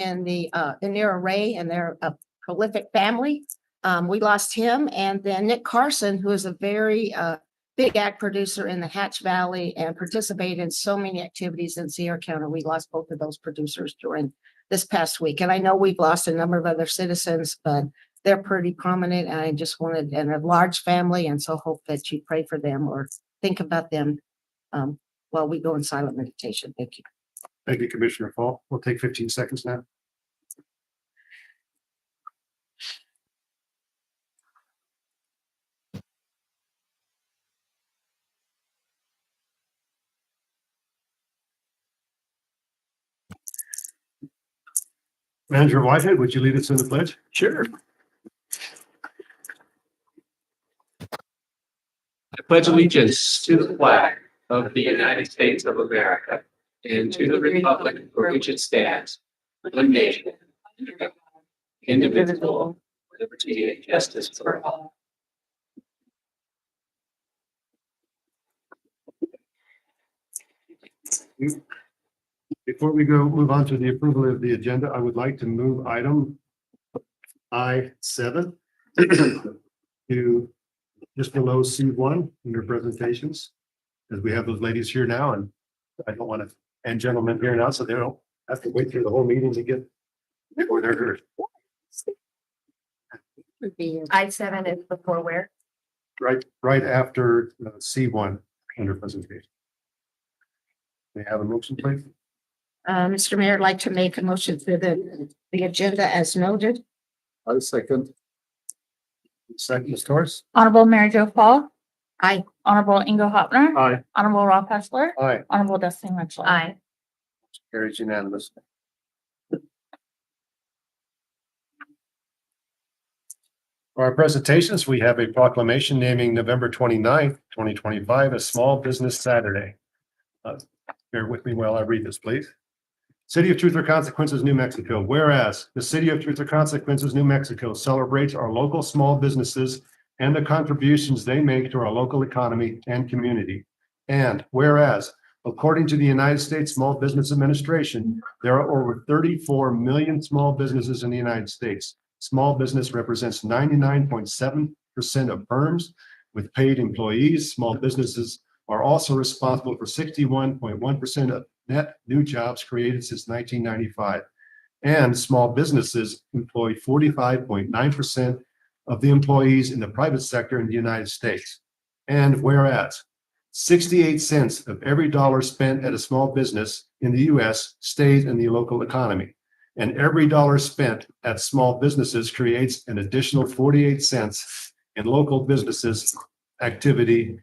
and the Anira Ray, and they're a prolific family. We lost him, and then Nick Carson, who is a very big ag producer in the Hatch Valley and participated in so many activities in Sierra County. We lost both of those producers during this past week. And I know we've lost a number of other citizens, but they're pretty prominent. And I just wanted, and a large family. And so hope that you pray for them or think about them while we go in silent meditation. Thank you. Thank you, Commissioner Fall. We'll take 15 seconds now. Manager Whitehead, would you lead us in the pledge? Sure. I pledge allegiance to the flag of the United States of America and to the republic for which it stands, one nation, indivisible, with liberty and justice for all. Before we move on to the approval of the agenda, I would like to move item I7 to just below C1 in your presentations, as we have those ladies here now, and I don't want to, and gentlemen here now, so they don't have to wait through the whole meeting to get before they're heard. I7 is before where? Right after C1 under presentation. May I have a motion, please? Mr. Mayor, I'd like to make a motion for the agenda as noted. I second. Second, Ms. Torres? Honorable Mary Jo Fall. Aye. Honorable Ingo Hopner. Aye. Honorable Rob Hessler. Aye. Honorable Dustin Mitchell. Aye. Carries unanimous. For our presentations, we have a proclamation naming November 29th, 2025 as Small Business Saturday. Bear with me while I read this, please. City of Truth or Consequences, New Mexico. Whereas the City of Truth or Consequences, New Mexico celebrates our local small businesses and the contributions they make to our local economy and community. And whereas, according to the United States Small Business Administration, there are over 34 million small businesses in the United States. Small business represents 99.7% of firms with paid employees. Small businesses are also responsible for 61.1% of net new jobs created since 1995. And small businesses employ 45.9% of the employees in the private sector in the United States. And whereas 68 cents of every dollar spent at a small business in the US stays in the local economy. And every dollar spent at small businesses creates an additional 48 cents in local businesses activity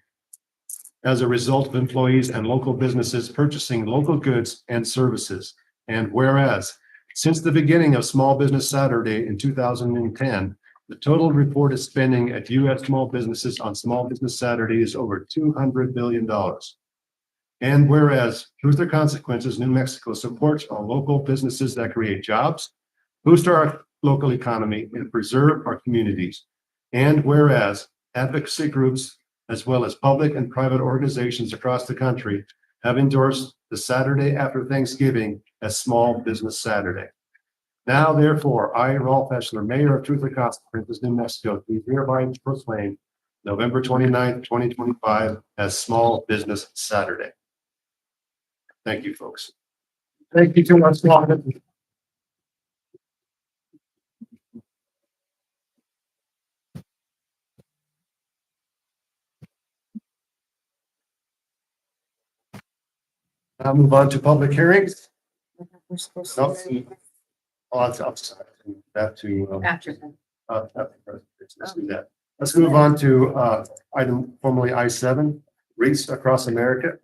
as a result of employees and local businesses purchasing local goods and services. And whereas, since the beginning of Small Business Saturday in 2010, the total reported spending at U.S. small businesses on Small Business Saturday is over $200 billion. And whereas Truth or Consequences, New Mexico supports our local businesses that create jobs, boost our local economy, and preserve our communities. And whereas advocacy groups, as well as public and private organizations across the country, have endorsed the Saturday after Thanksgiving as Small Business Saturday. Now, therefore, I, Rolf Hessler, Mayor of Truth or Consequences, New Mexico, do hereby proclaim November 29th, 2025 as Small Business Saturday. Thank you, folks. Thank you too much, Lon. Now move on to public hearings. We're supposed No, to. oh, it's outside. Back to, After them. after presentation. Let's do that. Let's move on to item formerly I7, Wreaths Across America.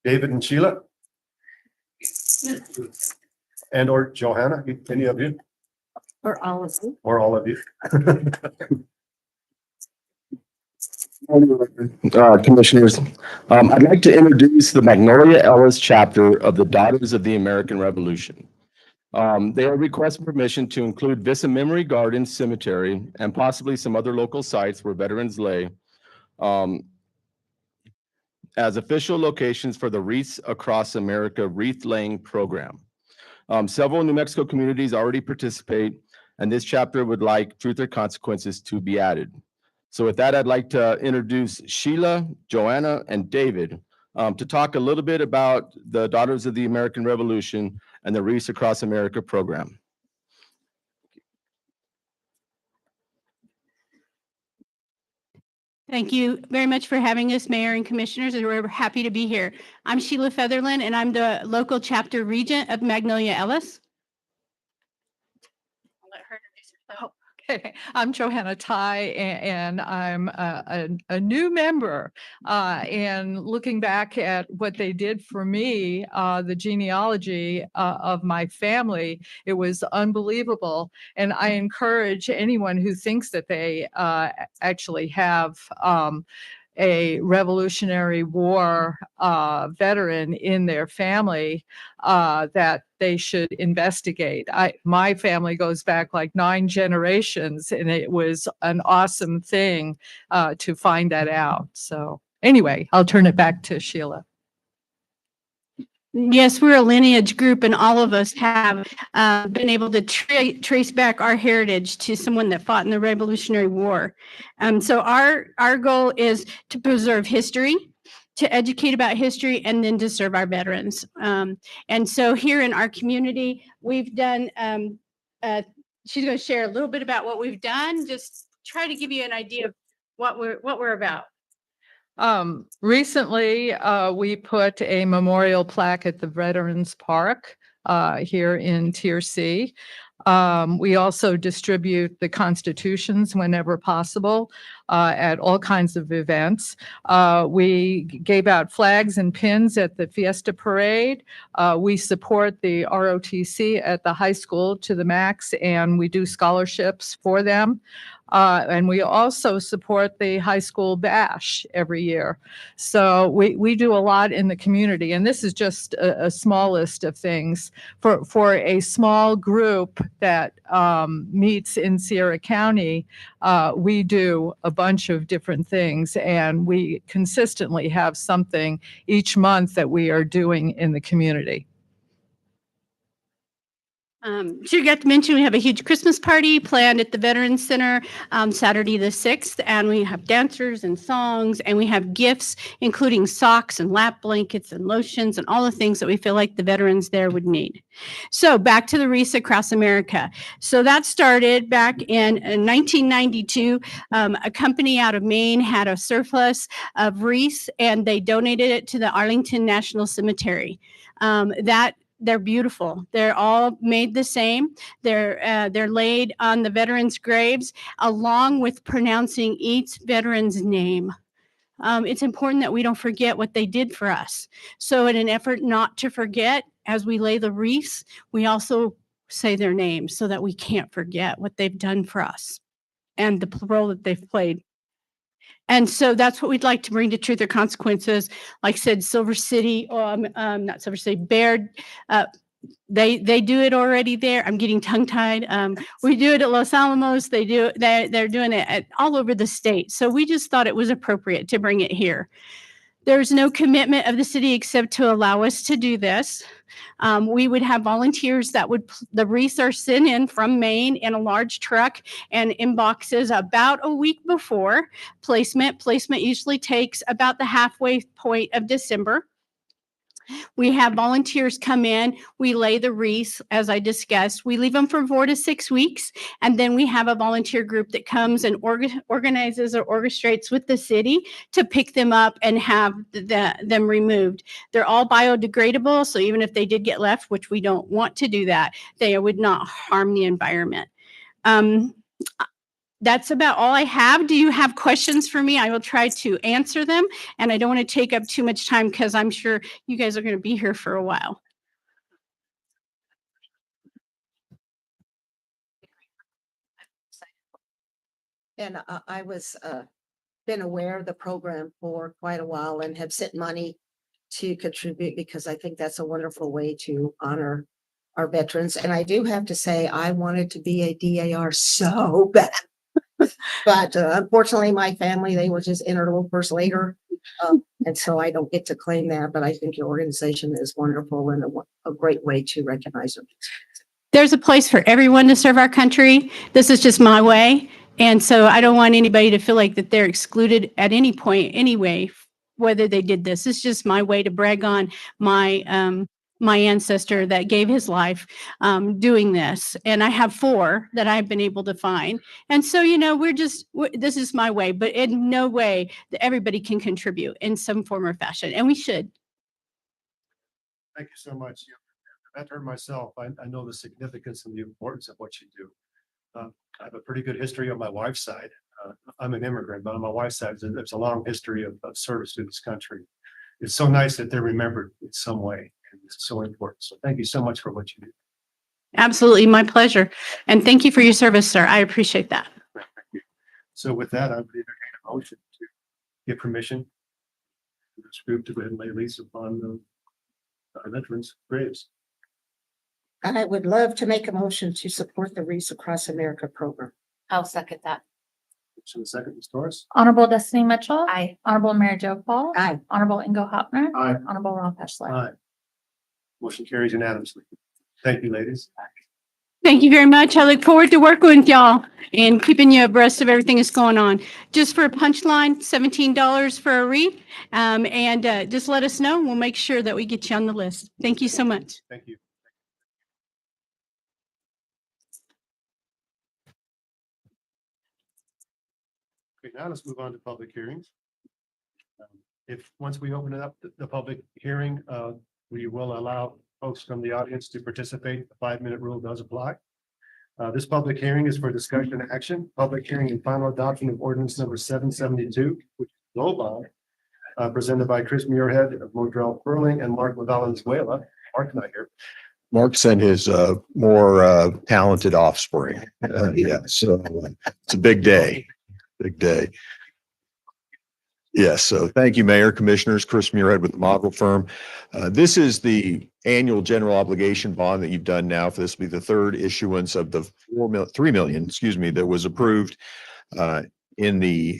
David and Sheila. And or Johanna, any of you, Or all of them. or all of you. Commissioners, I'd like to introduce the Magnolia Ellis chapter of the Daughters of the American Revolution. They are requesting permission to include Vista Memory Garden Cemetery and possibly some other local sites where veterans lay as official locations for the Wreaths Across America wreath laying program. Several New Mexico communities already participate, and this chapter would like Truth or Consequences to be added. So with that, I'd like to introduce Sheila, Joanna, and David to talk a little bit about the Daughters of the American Revolution and the Wreaths Across America program. Thank you very much for having us, Mayor and Commissioners, and we're happy to be here. I'm Sheila Featherland, and I'm the local chapter regent of Magnolia Ellis. I'll let her introduce herself. Okay, I'm Johanna Ty, and I'm a new member. And looking back at what they did for me, the genealogy of my family, it was unbelievable. And I encourage anyone who thinks that they actually have a Revolutionary War veteran in their family, that they should investigate. My family goes back like 9 generations, and it was an awesome thing to find that out. So anyway, I'll turn it back to Sheila. Yes, we're a lineage group, and all of us have been able to trace back our heritage to someone that fought in the Revolutionary War. So our goal is to preserve history, to educate about history, and then to serve our veterans. And so here in our community, we've done, she's going to share a little bit about what we've done, just try to give you an idea of what we're about. Recently, we put a memorial plaque at the Veterans Park here in Tier C. We also distribute the constitutions whenever possible at all kinds of events. We gave out flags and pins at the Fiesta Parade. We support the ROTC at the high school to the max, and we do scholarships for them. And we also support the high school bash every year. So we do a lot in the community, and this is just a small list of things. For a small group that meets in Sierra County, we do a bunch of different things, and we consistently have something each month that we are doing in the community. She got to mention we have a huge Christmas party planned at the Veterans Center Saturday the 6th, and we have dancers and songs, and we have gifts, including socks and lap blankets and lotions and all the things that we feel like the veterans there would need. So back to the Wreaths Across America. So that started back in 1992. A company out of Maine had a surplus of wreaths, and they donated it to the Arlington National Cemetery. They're beautiful. They're all made the same. They're laid on the veterans' graves, along with pronouncing each veteran's name. It's important that we don't forget what they did for us. So in an effort not to forget, as we lay the wreaths, we also say their names so that we can't forget what they've done for us and the role that they've played. And so that's what we'd like to bring to Truth or Consequences. Like I said, Silver City, not Silver City, Baird, they do it already there. I'm getting tongue-tied. We do it at Los Alamos. They're doing it all over the state. So we just thought it was appropriate to bring it here. There's no commitment of the city except to allow us to do this. We would have volunteers the wreaths are sent in from Maine in a large truck and in boxes about a week before placement. Placement usually takes about the halfway point of December. We have volunteers come in, we lay the wreaths, as I discussed. We leave them for 4 to 6 weeks, and then we have a volunteer group that comes and organizes or orchestrates with the city to pick them up and have them removed. They're all biodegradable, so even if they did get left, which we don't want to do that, they would not harm the environment. That's about all I have. Do you have questions for me? I will try to answer them, and I don't want to take up too much time because I'm sure you guys are going to be here for a while. And I was been aware of the program for quite a while and have sent money to contribute because I think that's a wonderful way to honor our veterans. And I do have to say, I wanted to be a DAR so bad. But unfortunately, my family, they were just entered a little first later. And so I don't get to claim that, but I think your organization is wonderful and a great way to recognize them. There's a place for everyone to serve our country. This is just my way. And so I don't want anybody to feel like that they're excluded at any point anyway, whether they did this. It's just my way to brag on my ancestor that gave his life doing this. And I have 4 that I've been able to find. And so, this is my way, but in no way that everybody can contribute in some form or fashion. And we should. Thank you so much. I veteran myself, I know the significance and the importance of what you do. I have a pretty good history on my wife's side. I'm an immigrant, but on my wife's side, there's a long history of service to this country. It's so nice that they're remembered in some way, and it's so important. So thank you so much for what you do. Absolutely. My pleasure. And thank you for your service, sir. I appreciate that. Thank you. So with that, I would entertain a motion to give permission to this group to go ahead and lay lease upon the veterans' graves. I would love to make a motion to support the Wreaths Across America program. I'll second that. So the second, Ms. Torres. Honorable Destiny Mitchell. Aye. Honorable Mary Jo Paul. Aye. Honorable Ingo Hopner. Aye. Honorable Ralph Esler. Aye. Motion carries unanimously. Thank you, ladies. Thank you very much. I look forward to working with y'all and keeping you abreast of everything that's going on. Just for a punchline, $17 for a wreath. And just let us know. We'll make sure that we get you on the list. Thank you so much. Thank you. Okay, now let's move on to public hearings. Once we open it up, the public hearing, we will allow folks from the audience to participate. The 5-minute rule does apply. This public hearing is for discussion and action. Public hearing and final adoption of ordinance number 772, which is low bond, presented by Chris Muirhead of Modrell Furling and Mark Valenzuela. Mark's not here. Mark sent his more talented offspring. Yeah, so it's a big day, big day. Yes, so thank you, Mayor, Commissioners, Chris Muirhead with the Model Firm. This is the annual general obligation bond that you've done now. For this will be the 3rd issuance of the 3 million, that was approved in the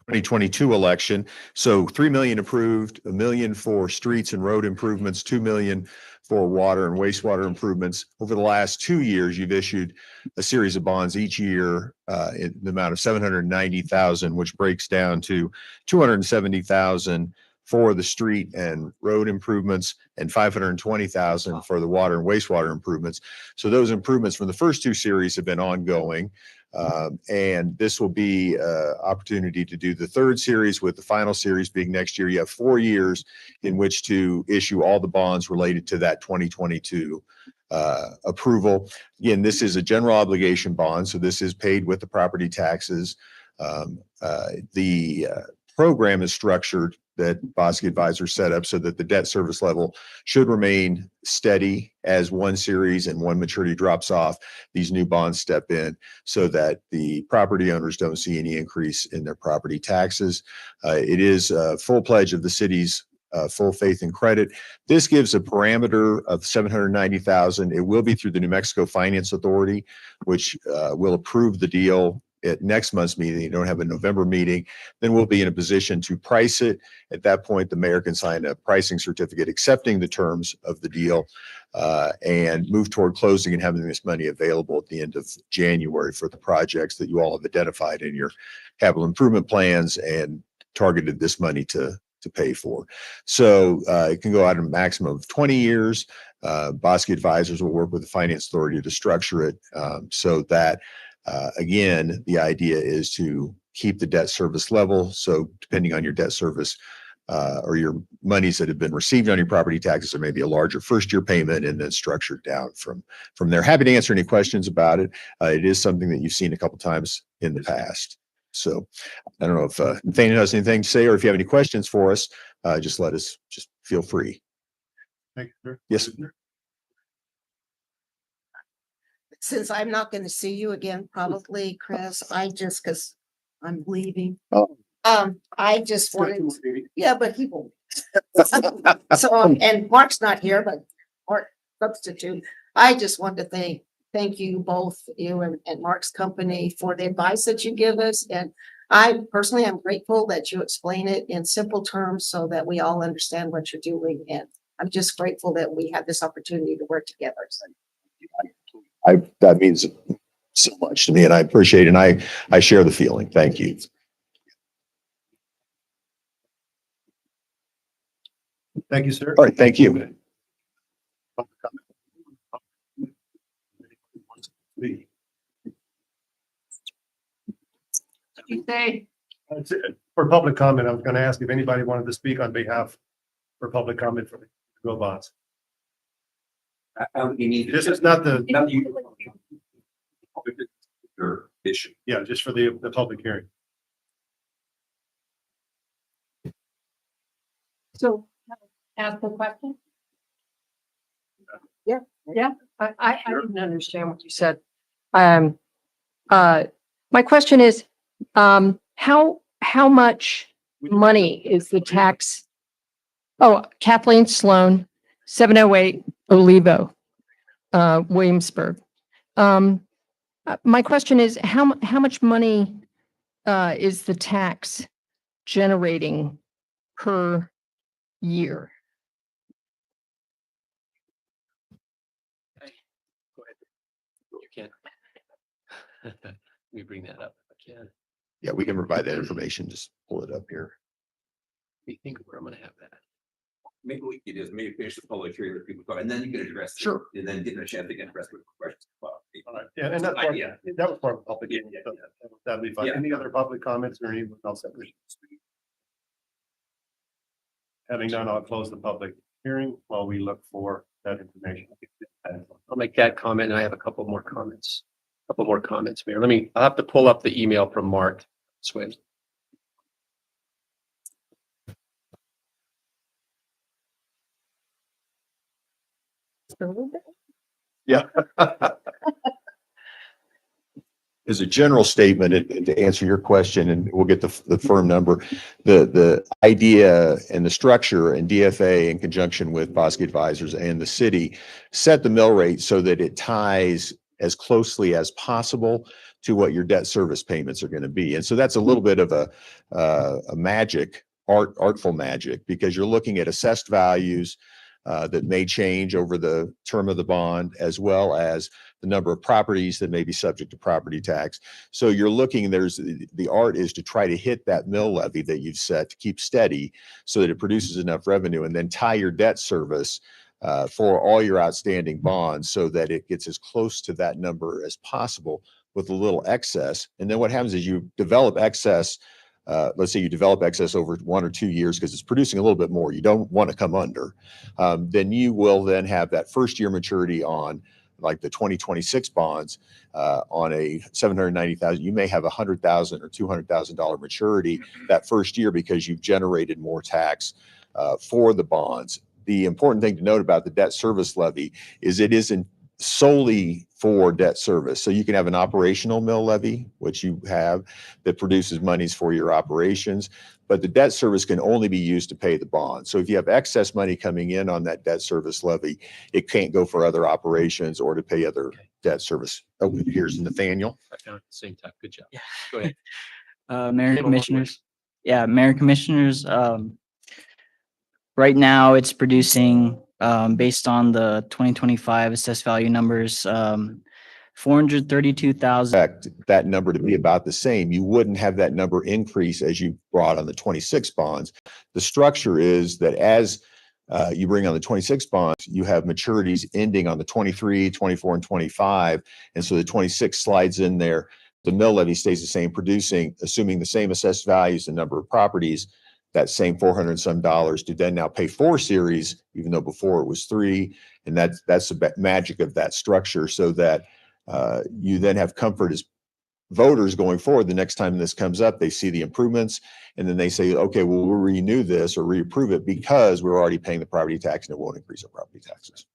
2022 election. So 3 million approved, 1 million for streets and road improvements, 2 million for water and wastewater improvements. Over the last 2 years, you've issued a series of bonds each year in the amount of 790,000, which breaks down to 270,000 for the street and road improvements and 520,000 for the water and wastewater improvements. So those improvements from the first 2 series have been ongoing. And this will be an opportunity to do the 3rd series, with the final series being next year. You have 4 years in which to issue all the bonds related to that 2022 approval. Again, this is a general obligation bond, so this is paid with the property taxes. The program is structured that Bosque Advisors set up so that the debt service level should remain steady as one series and one maturity drops off. These new bonds step in so that the property owners don't see any increase in their property taxes. It is a full pledge of the city's full faith and credit. This gives a parameter of 790,000. It will be through the New Mexico Finance Authority, which will approve the deal at next month's meeting. You don't have a November meeting, then we'll be in a position to price it. At that point, the mayor can sign a pricing certificate accepting the terms of the deal and move toward closing and having this money available at the end of January for the projects that you all have identified in your capital improvement plans and targeted this money to pay for. So it can go out a maximum of 20 years. Bosque Advisors will work with the Finance Authority to structure it so that again, the idea is to keep the debt service level. So depending on your debt service or your monies that have been received on your property taxes, there may be a larger first year payment and then structured down from there. Happy to answer any questions about it. It is something that you've seen a couple times in the past. So I don't know if Nathaniel has anything to say, or if you have any questions for us, just feel free. Thank you, sir. Yes, sir. Since I'm not going to see you again, probably, Chris, because I'm leaving. Oh. I just wanted, yeah, but he won't. So, and Mark's not here, but Mark substitute. I just want to thank you both, you and Mark's company, for the advice that you give us. And I personally am grateful that you explain it in simple terms so that we all understand what you're doing. And I'm just grateful that we had this opportunity to work together. So That means so much to me and I appreciate it. And I share the feeling. Thank you. Thank you, sir. All right. Thank you. That's it. For public comment, I was going to ask if anybody wanted to speak on behalf for public comment for the Go Bonds. This is not the, Issue. yeah, just for the public hearing. So, ask the question? Yeah. Yeah, I didn't understand what you said. My question is, how much money is the tax? Oh, Kathleen Sloan, 708 Olivo, Williamsburg. My question is, how much money is the tax generating per year? You can. Let me bring that up if I can. Yeah, we can provide that information. Just pull it up here. Let me think of where I'm gonna have that. Maybe we could just maybe finish the public hearing with people, talk, and then you can address. it, Sure. And then give them a chance to get addressed with questions. All right. Yeah, and that's part, Yeah. that was part of the public. Yeah, hearing, yeah, so yeah. That'd be fine. Yeah. Any other public comments or anyone else that wishes to speak? Having done, I'll close the public hearing while we look for that information. I'll make that comment and I have a couple more comments. Mayor. I'll have to pull up the email from Mark Swin. Yeah. As a general statement, and to answer your question, and we'll get the firm number, the idea and the structure and DFA in conjunction with Bosque Advisors and the city set the mill rate so that it ties as closely as possible to what your debt service payments are going to be. And so that's a little bit of a artful magic, because you're looking at assessed values that may change over the term of the bond, as well as the number of properties that may be subject to property tax. So you're looking, the art is to try to hit that mill levy that you've set to keep steady so that it produces enough revenue, and then tie your debt service for all your outstanding bonds so that it gets as close to that number as possible with a little excess. And then what happens is you develop excess. Let's say you develop excess over 1 or 2 years because it's producing a little bit more. You don't want to come under. Then you will then have that first year maturity on like the 2026 bonds on a 790,000. You may have $100,000 or $200,000 maturity that first year because you've generated more tax for the bonds. The important thing to note about the debt service levy is it isn't solely for debt service. So you can have an operational mill levy, which you have, that produces monies for your operations, but the debt service can only be used to pay the bond. So if you have excess money coming in on that debt service levy, it can't go for other operations or to pay other debt service. Oh, here's Nathaniel. I found it at the same time. Good job. Go ahead. Mayor and Came a long way. Commissioners. Yeah, Mayor and Commissioners, right now it's producing, based on the 2025 assessed value numbers, 432,000. Expect that number to be about the same. You wouldn't have that number increase as you brought on the 26 bonds. The structure is that as you bring on the 26 bonds, you have maturities ending on the 23, 24, and 25. And so the 26 slides in there. The mill levy stays the same, producing, assuming the same assessed values, the number of properties, that same $400 and some to then now pay 4 series, even though before it was 3. And that's the magic of that structure, so that you then have comfort as voters going forward. The next time this comes up, they see the improvements, and then they say, okay, well, we'll renew this or reapprove it because we're already paying the property tax and it won't increase our property taxes.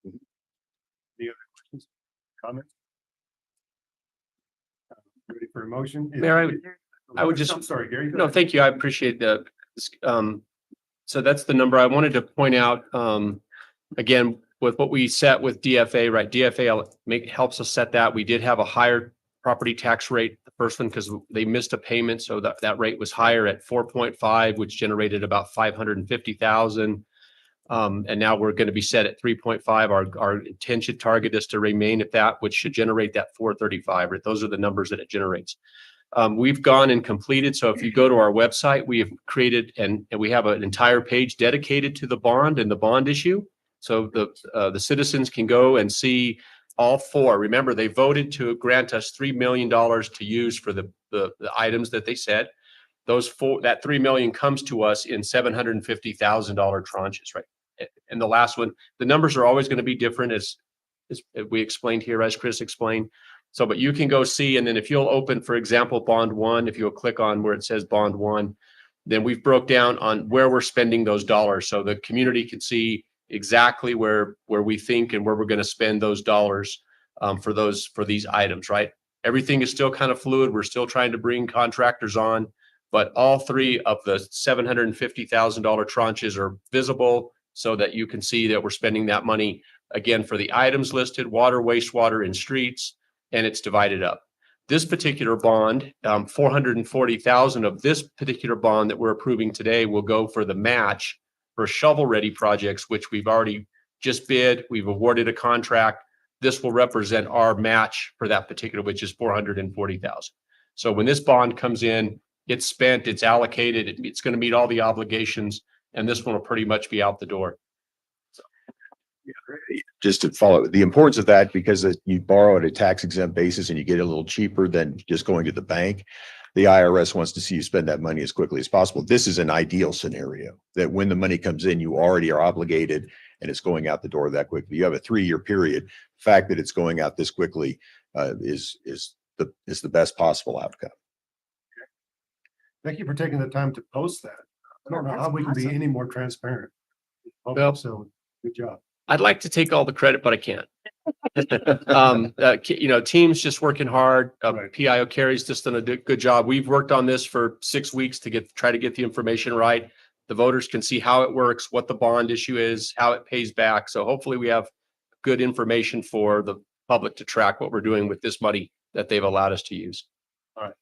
Any other questions, comments? Ready for a motion? Mayor, I would just- I'm sorry, Gary. go No, ahead. thank you. I appreciate the, so that's the number I wanted to point out. Again, with what we set with DFA, right? DFA helps us set that. We did have a higher property tax rate, the first one, because they missed a payment. So that rate was higher at 4.5, which generated about 550,000. And now we're going to be set at 3.5. Our intention target is to remain at that, which should generate that 435. Right? Those are the numbers that it generates. We've gone and completed. So if you go to our website, we have created and we have an entire page dedicated to the bond and the bond issue. So the citizens can go and see all four. Remember, they voted to grant us $3 million to use for the items that they said. Those four, that 3 million comes to us in $750,000 tranches, right? And the last one, the numbers are always going to be different as we explained here, as Chris explained. So, but you can go see, and then if you'll open, for example, bond one, if you'll click on where it says bond one, then we've broke down on where we're spending those dollars. So the community can see exactly where we think and where we're going to spend those dollars for these items, right? Everything is still kind of fluid. We're still trying to bring contractors on, but all three of the $750,000 tranches are visible so that you can see that we're spending that money again for the items listed: water, wastewater, and streets, and it's divided up. This particular bond, 440,000 of this particular bond that we're approving today will go for the match for shovel-ready projects, which we've already just bid. We've awarded a contract. This will represent our match for that particular, which is 440,000. So when this bond comes in, it's spent, it's allocated, it's going to meet all the obligations, and this one will pretty much be out the door. Just to follow the importance of that, because you borrow at a tax exempt basis and you get it a little cheaper than just going to the bank. The IRS wants to see you spend that money as quickly as possible. This is an ideal scenario that when the money comes in, you already are obligated and it's going out the door that quickly. You have a 3-year period. The fact that it's going out this quickly is the best possible outcome. Thank you for taking the time to post that. I don't know how we can be any more transparent. Well, So good job. I'd like to take all the credit, but I can't. Team's just working hard. Right. PIO Carrie's just done a good job. We've worked on this for 6 weeks to try to get the information right. The voters can see how it works, what the bond issue is, how it pays back. So hopefully we have good information for the public to track what we're doing with this money that they've allowed us to use. All right.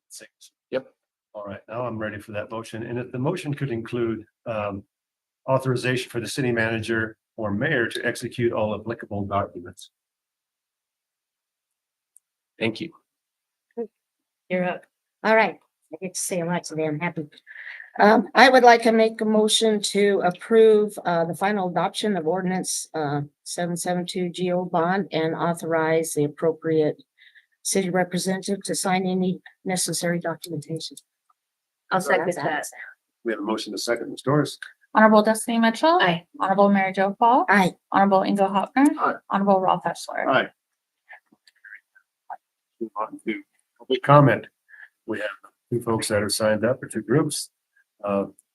6. Yep. All right. Now I'm ready for that motion. And if the motion could include authorization for the city manager or mayor to execute all applicable documents. Thank you. You're up. All right. I get to say a lot today. I'm happy. I would like to make a motion to approve the final adoption of ordinance 772 GO bond and authorize the appropriate city representative to sign any necessary documentation. I'll second that. We have a motion to second. Ms. Doris. Honorable Destiny Mitchell. Aye. Honorable Mary Jo Paul. Aye. Honorable Ingo Hopner. Aye. Honorable Ralph Eshler. All right. Move on to public comment. We have 2 folks that are signed up, or 2 groups.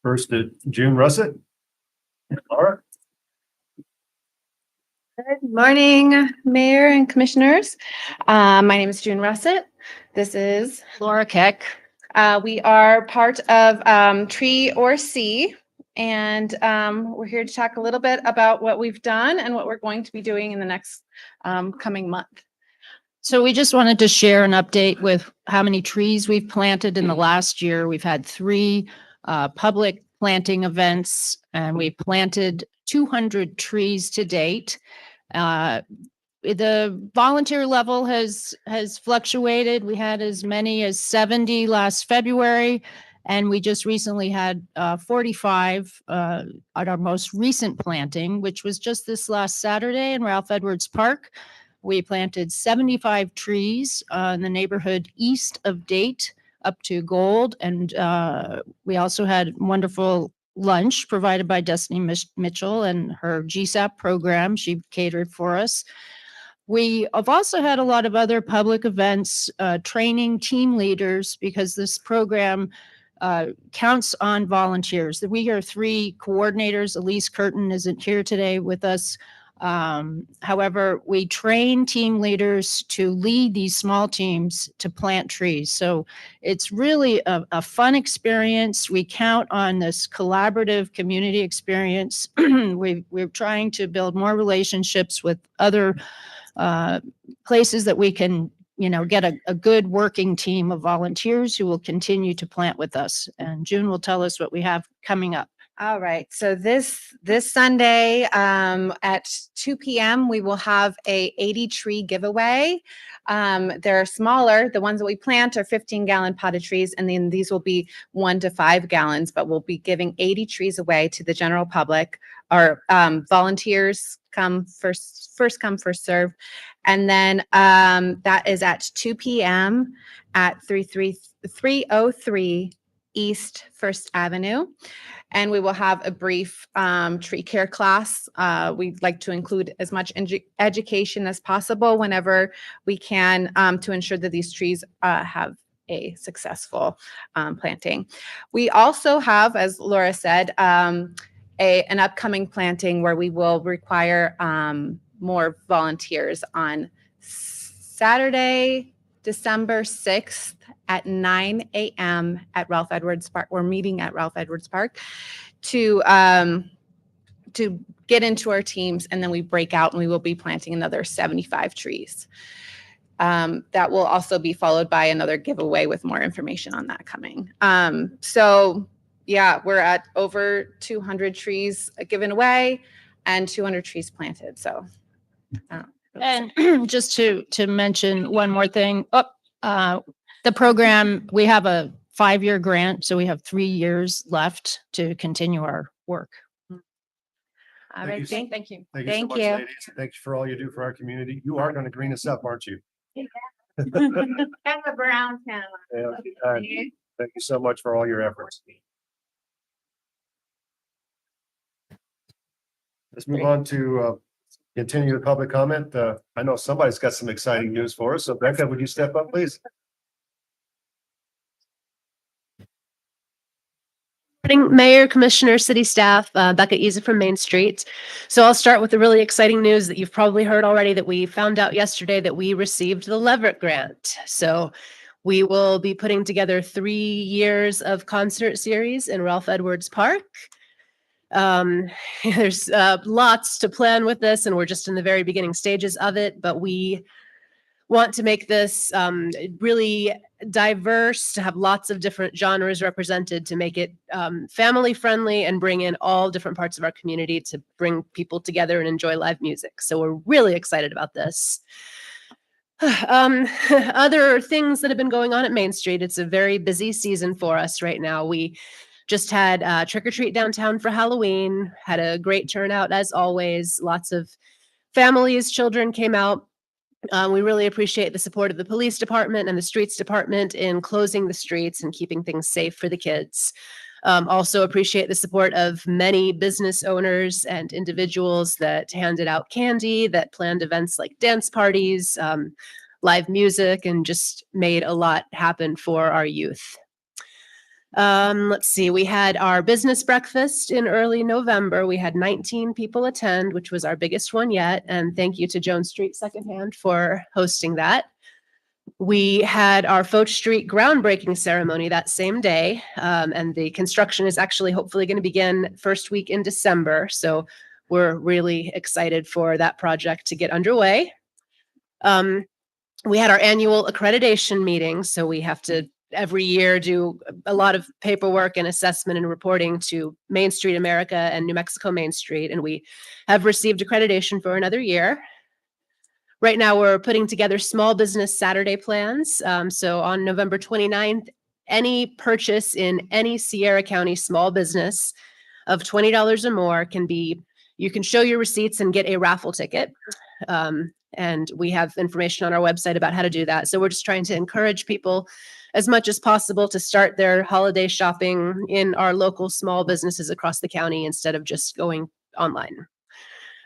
First, June Russett. Laura. Good morning, Mayor and Commissioners. My name is June Russett. This is Laura Keck. We are part of Tree or C, and we're here to talk a little bit about what we've done and what we're going to be doing in the next coming month. So we just wanted to share an update with how many trees we've planted in the last year. We've had 3 public planting events, and we planted 200 trees to date. The volunteer level has fluctuated. We had as many as 70 last February, and we just recently had 45 at our most recent planting, which was just this last Saturday in Ralph Edwards Park. We planted 75 trees in the neighborhood east of Date up to Gold, and we also had wonderful lunch provided by Destiny Mitchell and her GSAP program. She catered for us. We have also had a lot of other public events, training team leaders, because this program counts on volunteers. We are 3 coordinators. Elise Curtin isn't here today with us. However, we train team leaders to lead these small teams to plant trees. So it's really a fun experience. We count on this collaborative community experience. We're trying to build more relationships with other places that we can get a good working team of volunteers who will continue to plant with us. And June will tell us what we have coming up. All right, so this Sunday at 2 p.m. we will have a 80 tree giveaway. They're smaller. The ones that we plant are 15-gallon potted trees, and then these will be 1 to 5 gallons. But we'll be giving 80 trees away to the general public. Our volunteers come first come, first serve, and then that is at 2 p.m. at 303 East First Avenue. And we will have a brief tree care class. We'd like to include as much education as possible whenever we can to ensure that these trees have a successful planting. We also have, as Laura said, an upcoming planting where we will require more volunteers on Saturday, December 6th at 9 a.m. at Ralph Edwards Park. We're meeting at Ralph Edwards Park to get into our teams, and then we break out and we will be planting another 75 trees. That will also be followed by another giveaway with more information on that coming. So yeah, we're at over 200 trees given away and 200 trees planted. So And just to mention one more thing, the program, we have a 5-year grant, so we have 3 years left to continue our work. all Thank right, you. thank you. Thank you so much, ladies. Thank you for all you do for our community. You are going to green us up, aren't you? I'm a brown town. Yeah, thank you so much for all your efforts. Let's move on to continue the public comment. I know somebody's got some exciting news for us. So Becca, would you step up, please? Morning, Mayor, Commissioner, City staff, Becca Easy from Main Street. So I'll start with the really exciting news that you've probably heard already, that we found out yesterday that we received the Leverett Grant. So we will be putting together 3 years of concert series in Ralph Edwards Park. There's lots to plan with this, and we're just in the very beginning stages of it, but we want to make this really diverse, to have lots of different genres represented, to make it family friendly and bring in all different parts of our community to bring people together and enjoy live music. So we're really excited about this. Other things that have been going on at Main Street, it's a very busy season for us right now. We just had trick or treat downtown for Halloween, had a great turnout as always. Lots of families, children came out. We really appreciate the support of the police department and the streets department in closing the streets and keeping things safe for the kids. Also appreciate the support of many business owners and individuals that handed out candy, that planned events like dance parties, live music, and just made a lot happen for our youth. Let's see, we had our business breakfast in early November. We had 19 people attend, which was our biggest one yet. And thank you to Jones Street Secondhand for hosting that. We had our Foch Street groundbreaking ceremony that same day. And the construction is actually hopefully going to begin first week in December. So we're really excited for that project to get underway. We had our annual accreditation meeting. So we have to every year do a lot of paperwork and assessment and reporting to Main Street America and New Mexico Main Street, and we have received accreditation for another year. Right now, we're putting together small business Saturday plans. So on November 29th, any purchase in any Sierra County small business of $20 or more you can show your receipts and get a raffle ticket. And we have information on our website about how to do that. So we're just trying to encourage people as much as possible to start their holiday shopping in our local small businesses across the county instead of just going online.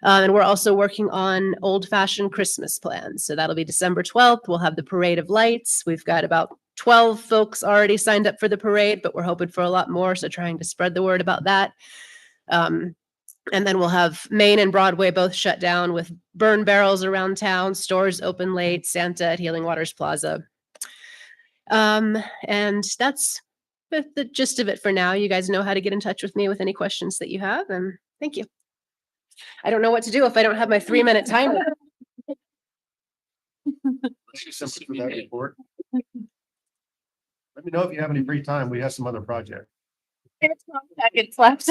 And we're also working on old-fashioned Christmas plans. So that'll be December 12th. We'll have the Parade of Lights. We've got about 12 folks already signed up for the parade, but we're hoping for a lot more. So trying to spread the word about that. And then we'll have Main and Broadway both shut down with burn barrels around town, stores open late, Santa at Healing Waters Plaza. And that's the gist of it for now. You guys know how to get in touch with me with any questions that you have, and thank you. I don't know what to do if I don't have my 3-minute timer. Thank you so much for that report. Let me know if you have any free time. We have some other projects. Seconds left.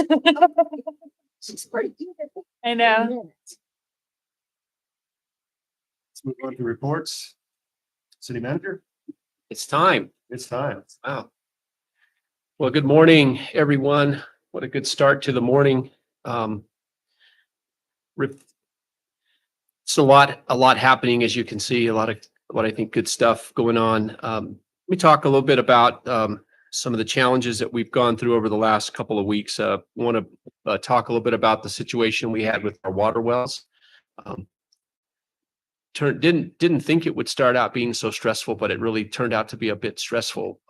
I know. Let's move on to reports. City manager, It's time. it's time. Wow. Well, good morning, everyone. What a good start to the morning. It's a lot happening, as you can see, a lot of what I think good stuff going on. Let me talk a little bit about some of the challenges that we've gone through over the last couple of weeks. Want to talk a little bit about the situation we had with our water wells. Didn't think it would start out being so stressful, but it really turned out to be a bit stressful.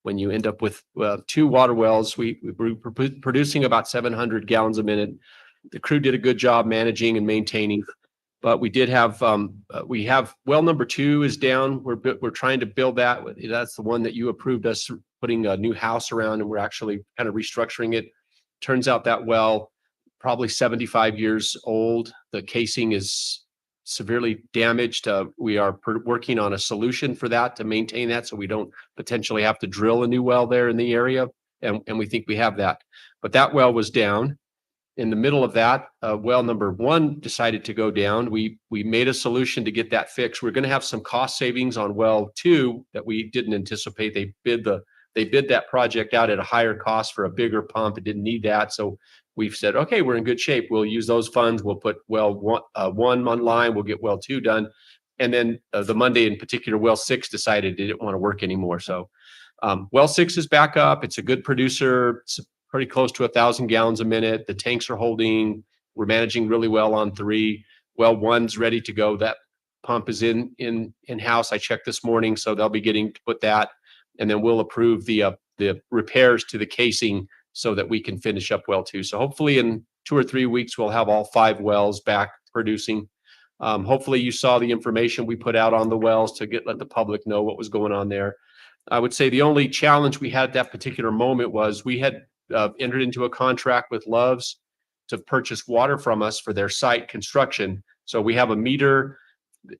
When you end up with 2 water wells, we were producing about 700 gallons a minute. The crew did a good job managing and maintaining, but we did have well number 2 is down. We're trying to build that. That's the one that you approved us putting a new house around, and we're actually kind of restructuring it. Turns out that well, probably 75 years old. The casing is severely damaged. We are working on a solution for that to maintain that, so we don't potentially have to drill a new well there in the area. And we think we have that. But that well was down. In the middle of that, well number 1 decided to go down. We made a solution to get that fixed. We're going to have some cost savings on well 2 that we didn't anticipate. They bid that project out at a higher cost for a bigger pump. It didn't need that, so we've said, okay, we're in good shape. We'll use those funds. We'll put well 1 online. We'll get well 2 done. And then the Monday in particular, well 6 decided it didn't want to work anymore. So well 6 is back up. It's a good producer. It's pretty close to 1,000 gallons a minute. The tanks are holding. We're managing really well on 3. Well 1's ready to go. That pump is in-house. I checked this morning, so they'll be getting to put that. And then we'll approve the repairs to the casing so that we can finish up well 2. So hopefully in 2 or 3 weeks, we'll have all 5 wells back producing. Hopefully you saw the information we put out on the wells to let the public know what was going on there. I would say the only challenge we had at that particular moment was we had entered into a contract with Love's to purchase water from us for their site construction. So we have a meter.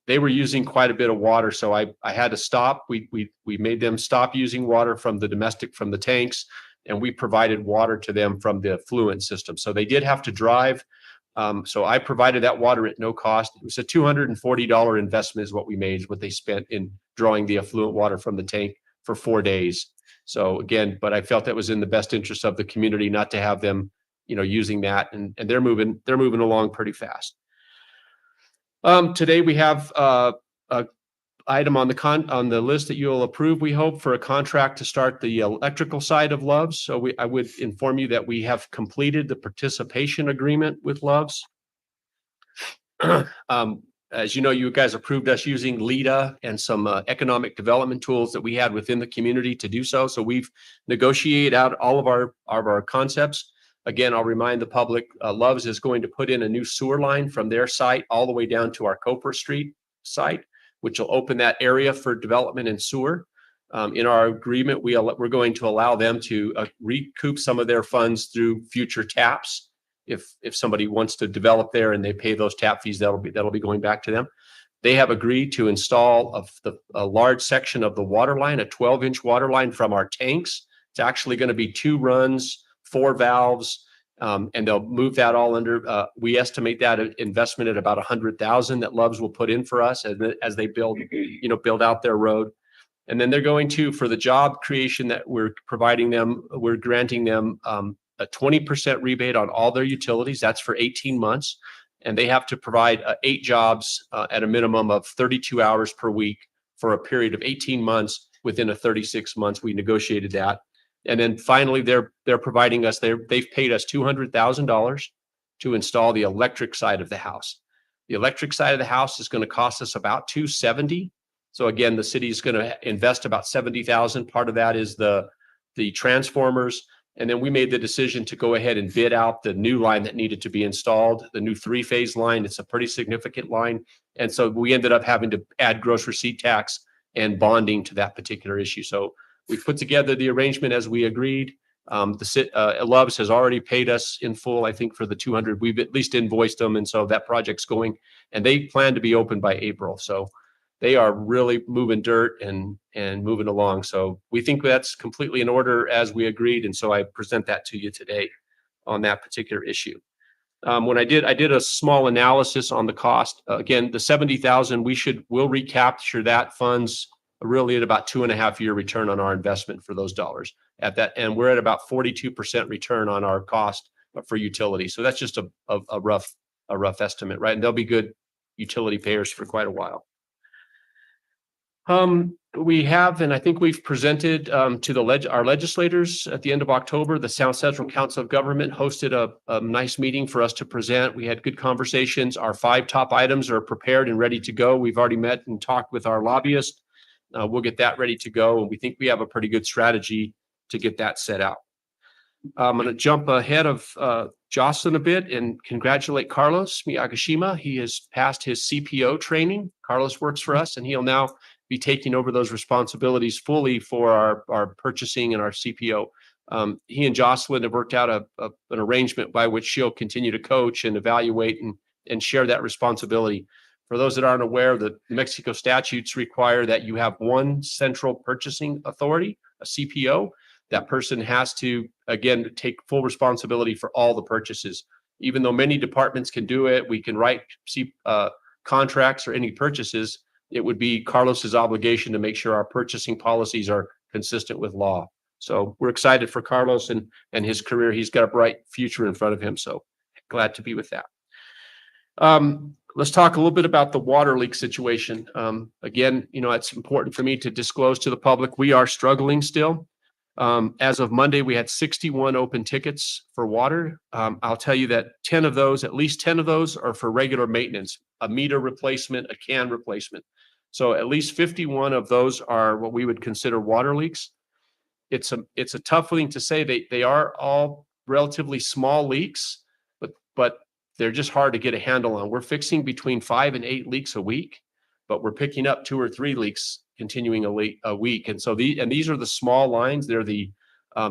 They were using quite a bit of water, so I had to stop. We made them stop using water from the tanks, and we provided water to them from the effluent system. So they did have to drive. So I provided that water at no cost. It was a $240 investment is what we made, is what they spent in drawing the effluent water from the tank for 4 days. So again, but I felt that was in the best interest of the community not to have them, using that, and they're moving along pretty fast. Today we have a item on the list that you'll approve, we hope, for a contract to start the electrical side of Love's. So I would inform you that we have completed the participation agreement with Love's. As you know, you guys approved us using LEDA and some economic development tools that we had within the community to do so. So we've negotiated out all of our concepts. Again, I'll remind the public, Love's is going to put in a new sewer line from their site all the way down to our Cooper Street site, which will open that area for development and sewer. In our agreement, we're going to allow them to recoup some of their funds through future taps. If somebody wants to develop there and they pay those tap fees, that'll be going back to them. They have agreed to install a large section of the water line, a 12-inch water line from our tanks. It's actually going to be 2 runs, 4 valves, and they'll move that all under. We estimate that investment at about $100,000 that Love's will put in for us as they build out their road. And then they're going to, for the job creation that we're providing them, we're granting them a 20% rebate on all their utilities. That's for 18 months. And they have to provide 8 jobs at a minimum of 32 hours per week for a period of 18 months. Within a 36 months, we negotiated that. And then finally, they're providing us, they've paid us $200,000 to install the electric side of the house. The electric side of the house is going to cost us about $270,000. So again, the city is going to invest about $70,000. Part of that is the transformers. And then we made the decision to go ahead and bid out the new line that needed to be installed, the new 3-phase line. It's a pretty significant line. And so we ended up having to add gross receipt tax and bonding to that particular issue. So we put together the arrangement as we agreed. Love's has already paid us in full, I think, for the 200. We've at least invoiced them. And so that project's going, and they plan to be open by April. So they are really moving dirt and moving along. So we think that's completely in order as we agreed. And so I present that to you today on that particular issue. When I did a small analysis on the cost. Again, the 70,000, we'll recapture that funds really at about 2.5-year return on our investment for those dollars at that. And we're at about 42% return on our cost for utility. So that's just a rough estimate, right? And they'll be good utility payers for quite a while. We have, and I think we've presented to our legislators at the end of October. The South Central Council of Government hosted a nice meeting for us to present. We had good conversations. Our 5 top items are prepared and ready to go. We've already met and talked with our lobbyist. We'll get that ready to go. And we think we have a pretty good strategy to get that set out. I'm going to jump ahead of Jocelyn a bit and congratulate Carlos Miyagishima. He has passed his CPO training. Carlos works for us, and he'll now be taking over those responsibilities fully for our purchasing and our CPO. He and Jocelyn have worked out an arrangement by which she'll continue to coach and evaluate and share that responsibility. For those that aren't aware, the New Mexico statutes require that you have one central purchasing authority, a CPO. That person has to, again, take full responsibility for all the purchases. Even though many departments can do it, we can write contracts or any purchases. It would be Carlos's obligation to make sure our purchasing policies are consistent with law. So we're excited for Carlos and his career. He's got a bright future in front of him. So glad to be with that. Let's talk a little bit about the water leak situation. Again, it's important for me to disclose to the public, we are struggling still. As of Monday, we had 61 open tickets for water. I'll tell you that at least 10 of those are for regular maintenance, a meter replacement, a can replacement. So at least 51 of those are what we would consider water leaks. It's a tough thing to say. They are all relatively small leaks, but they're just hard to get a handle on. We're fixing between 5 and 8 leaks a week, but we're picking up 2 or 3 leaks continuing a week. And so these are the small lines. They're the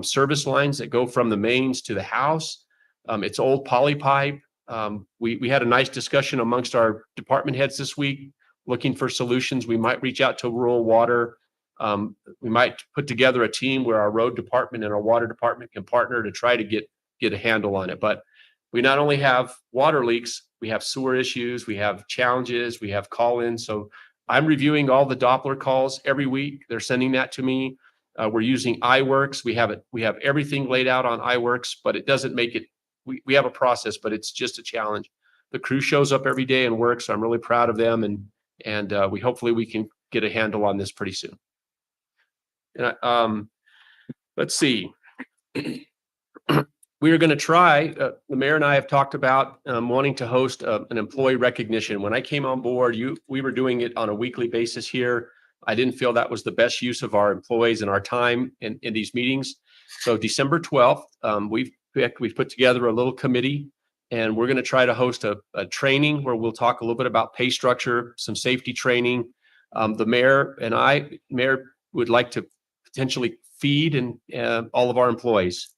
service lines that go from the mains to the house. It's old poly pipe. We had a nice discussion amongst our department heads this week, looking for solutions. We might reach out to rural water. We might put together a team where our road department and our water department can partner to try to get a handle on it. But we not only have water leaks, we have sewer issues, we have challenges, we have call-ins. So I'm reviewing all the Doppler calls every week. They're sending that to me. We're using iWorks. We have everything laid out on iWorks, but it doesn't make it. We have a process, but it's just a challenge. The crew shows up every day and works. So I'm really proud of them, and hopefully we can get a handle on this pretty soon. And let's see. We are going to try, the mayor and I have talked about wanting to host an employee recognition. When I came on board, we were doing it on a weekly basis here. I didn't feel that was the best use of our employees and our time in these meetings. So December 12th, we've put together a little committee, and we're going to try to host a training where we'll talk a little bit about pay structure, some safety training. The mayor would like to potentially feed all of our employees.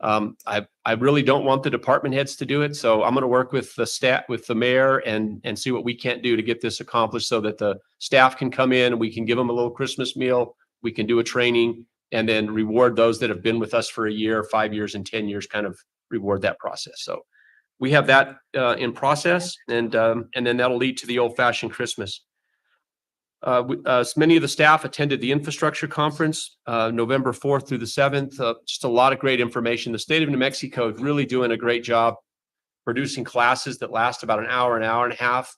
I really don't want the department heads to do it, so I'm going to work with the staff, with the mayor, and see what we can't do to get this accomplished, so that the staff can come in. We can give them a little Christmas meal. We can do a training, and then reward those that have been with us for a year, 5 years, and 10 years. Kind of reward that process. So we have that in process, and then that'll lead to the old-fashioned Christmas. Many of the staff attended the infrastructure conference, November 4th through the 7th. Just a lot of great information. The state of New Mexico is really doing a great job producing classes that last about an hour and a half,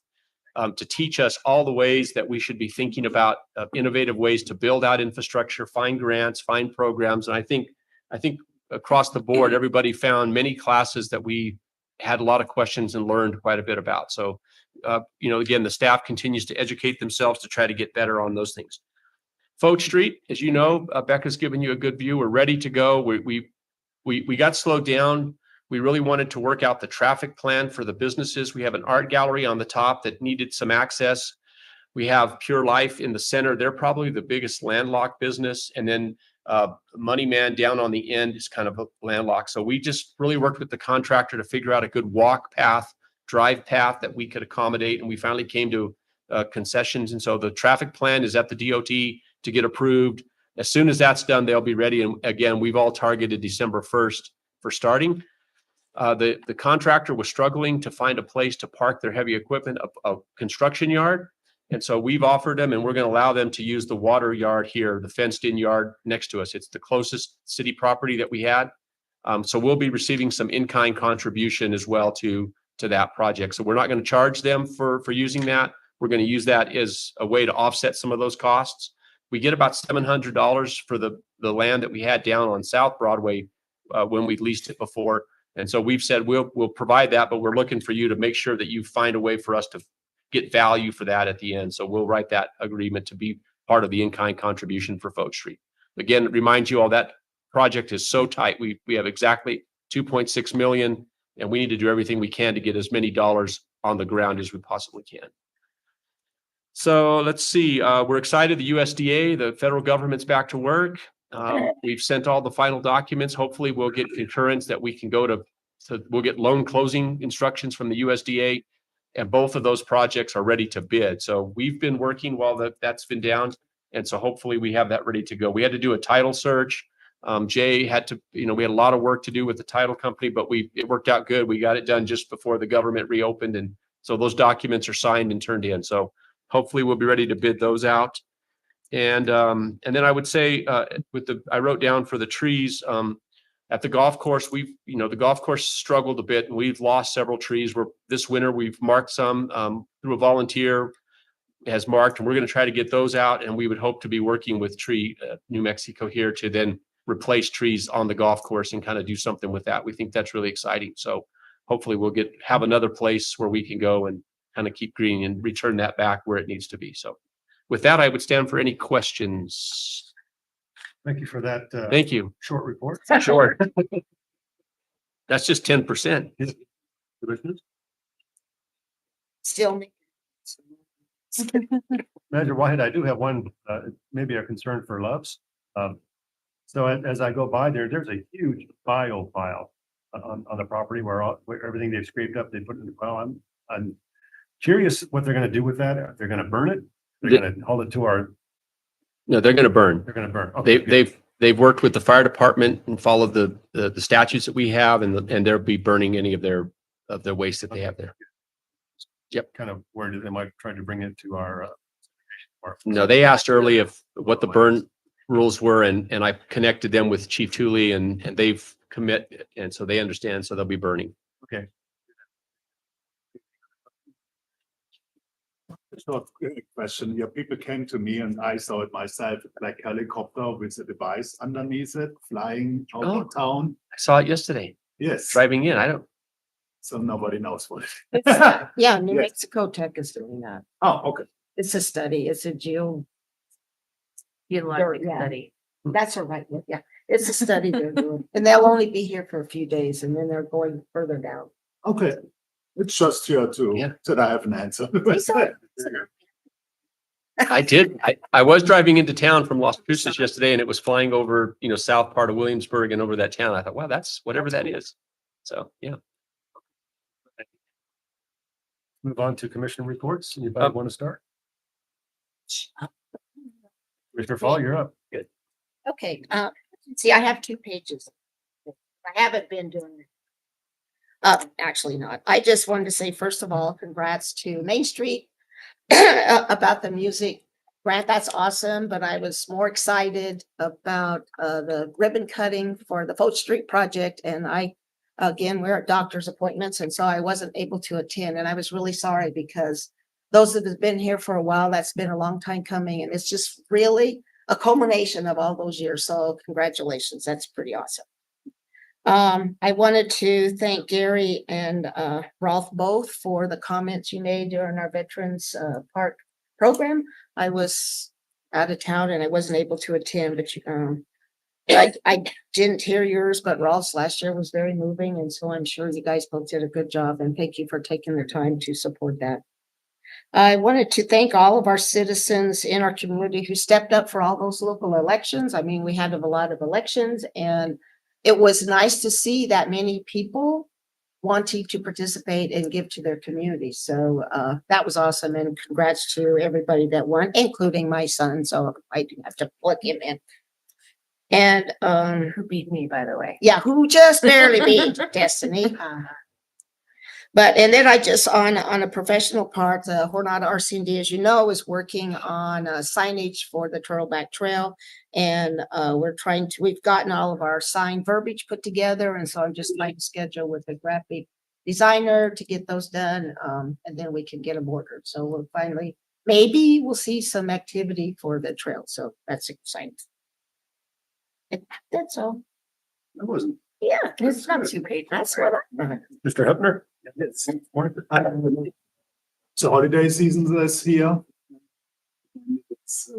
to teach us all the ways that we should be thinking about innovative ways to build out infrastructure, find grants, find programs. And I think across the board, everybody found many classes that we had a lot of questions and learned quite a bit about. So again, the staff continues to educate themselves to try to get better on those things. Foch Street, as you know, Becca's given you a good view. We're ready to go. We got slowed down. We really wanted to work out the traffic plan for the businesses. We have an art gallery on the top that needed some access. We have Pure Life in the center. They're probably the biggest landlocked business. And then Money Man down on the end is kind of a landlocked. So we just really worked with the contractor to figure out a good walk path, drive path that we could accommodate. And we finally came to concessions. And so the traffic plan is at the DOT to get approved. As soon as that's done, they'll be ready. And again, we've all targeted December 1st for starting. The contractor was struggling to find a place to park their heavy equipment, a construction yard. And so we've offered them, and we're going to allow them to use the water yard here, the fenced in yard next to us. It's the closest city property that we had. So we'll be receiving some in-kind contribution as well to that project. So we're not going to charge them for using that. We're going to use that as a way to offset some of those costs. We get about $700 for the land that we had down on South Broadway when we leased it before. And so we've said we'll provide that, but we're looking for you to make sure that you find a way for us to get value for that at the end. So we'll write that agreement to be part of the in-kind contribution for Foch Street. Again, remind you all that project is so tight. We have exactly 2.6 million, and we need to do everything we can to get as many dollars on the ground as we possibly can. So let's see, we're excited. The USDA, the federal government's back to work. We've sent all the final documents. Hopefully we'll get concurrence that we can go to we'll get loan closing instructions from the USDA, and both of those projects are ready to bid. So we've been working while that's been down. And so hopefully we have that ready to go. We had to do a title search. Jay had to, we had a lot of work to do with the title company, but it worked out good. We got it done just before the government reopened. And so those documents are signed and turned in. So hopefully we'll be ready to bid those out. And then I would say I wrote down for the trees at the golf course, the golf course struggled a bit and we've lost several trees. This winter we've marked some through a volunteer has marked, and we're going to try to get those out. And we would hope to be working with New Mexico here to then replace trees on the golf course and kind of do something with that. We think that's really exciting. So hopefully we'll have another place where we can go and kind of keep greening and return that back where it needs to be. So with that, I would stand for any questions. Thank you for that. Thank you. Short report. Sure. That's just 10%. Still. Manager Whitehead, I do have one, maybe a concern for Loves. So as I go by there's a huge bio pile on the property where everything they've scraped up, they put in the pile. I'm curious what they're going to do with that. If they're going to burn it, they're going to hold it to our. No, they're going to burn. They're going to burn. Okay, They've worked with the fire department and followed the statutes that we have, and they'll be burning any of their waste that they have there. Yep. Kind of where they might try to bring it to our. No, they asked early what the burn rules were, and I connected them with Chief Tooley, and they've commit, and so they understand. So they'll be burning. Okay. It's not a question. Yeah, people came to me and I saw it myself, like helicopter with a device underneath it, flying out of town. I saw it yesterday. Yes. Driving in. I don't. So nobody knows what it is. Yeah, New Yes. Mexico Tech is doing that. Oh, okay. It's a study. It's a geologic study. That's all right. Yeah, it's a study they're doing, and they'll only be here for a few days, and then they're going further down. Okay. It's just here to that I have an answer. I did. I was driving into town from Las Cruces yesterday, and it was flying over, south part of Williamsburg and over that town. I thought, wow, that's whatever that is. So, yeah. Move on to commissioner reports. Anybody want to start? Mr. Fall, you're up. Good. Okay, see, I have 2 pages. I haven't been doing it. Actually not. I just wanted to say, first of all, congrats to Main Street about the music grant. That's awesome, but I was more excited about the ribbon cutting for the Foch Street project. And we're at doctor's appointments, and so I wasn't able to attend. And I was really sorry because those that have been here for a while, that's been a long time coming. And it's just really a culmination of all those years. So congratulations. That's pretty awesome. I wanted to thank Gary and Rolf both for the comments you made during our Veterans Park program. I was out of town and I wasn't able to attend, but I didn't hear yours, but Rolf's last year was very moving. And so I'm sure you guys both did a good job, and thank you for taking the time to support that. I wanted to thank all of our citizens in our community who stepped up for all those local elections. I mean, we had a lot of elections, and it was nice to see that many people wanting to participate and give to their community. So that was awesome. And congrats to everybody that won, including my son. So I do have to plug him in. And Who beat me, by the way? yeah, who just barely beat Destiny. But, and then I just, on a professional part, Jornada RCD, as you know, is working on signage for the Turtleback Trail. And we've gotten all of our sign verbiage put together. And so I'm just trying to schedule with a graphic designer to get those done. And then we can get them ordered. So we'll finally, maybe we'll see some activity for the trail. So that's exciting. That's all. That wasn't. Yeah, it's not too paid. That's what Mr. Hepner? So holiday season is here. It's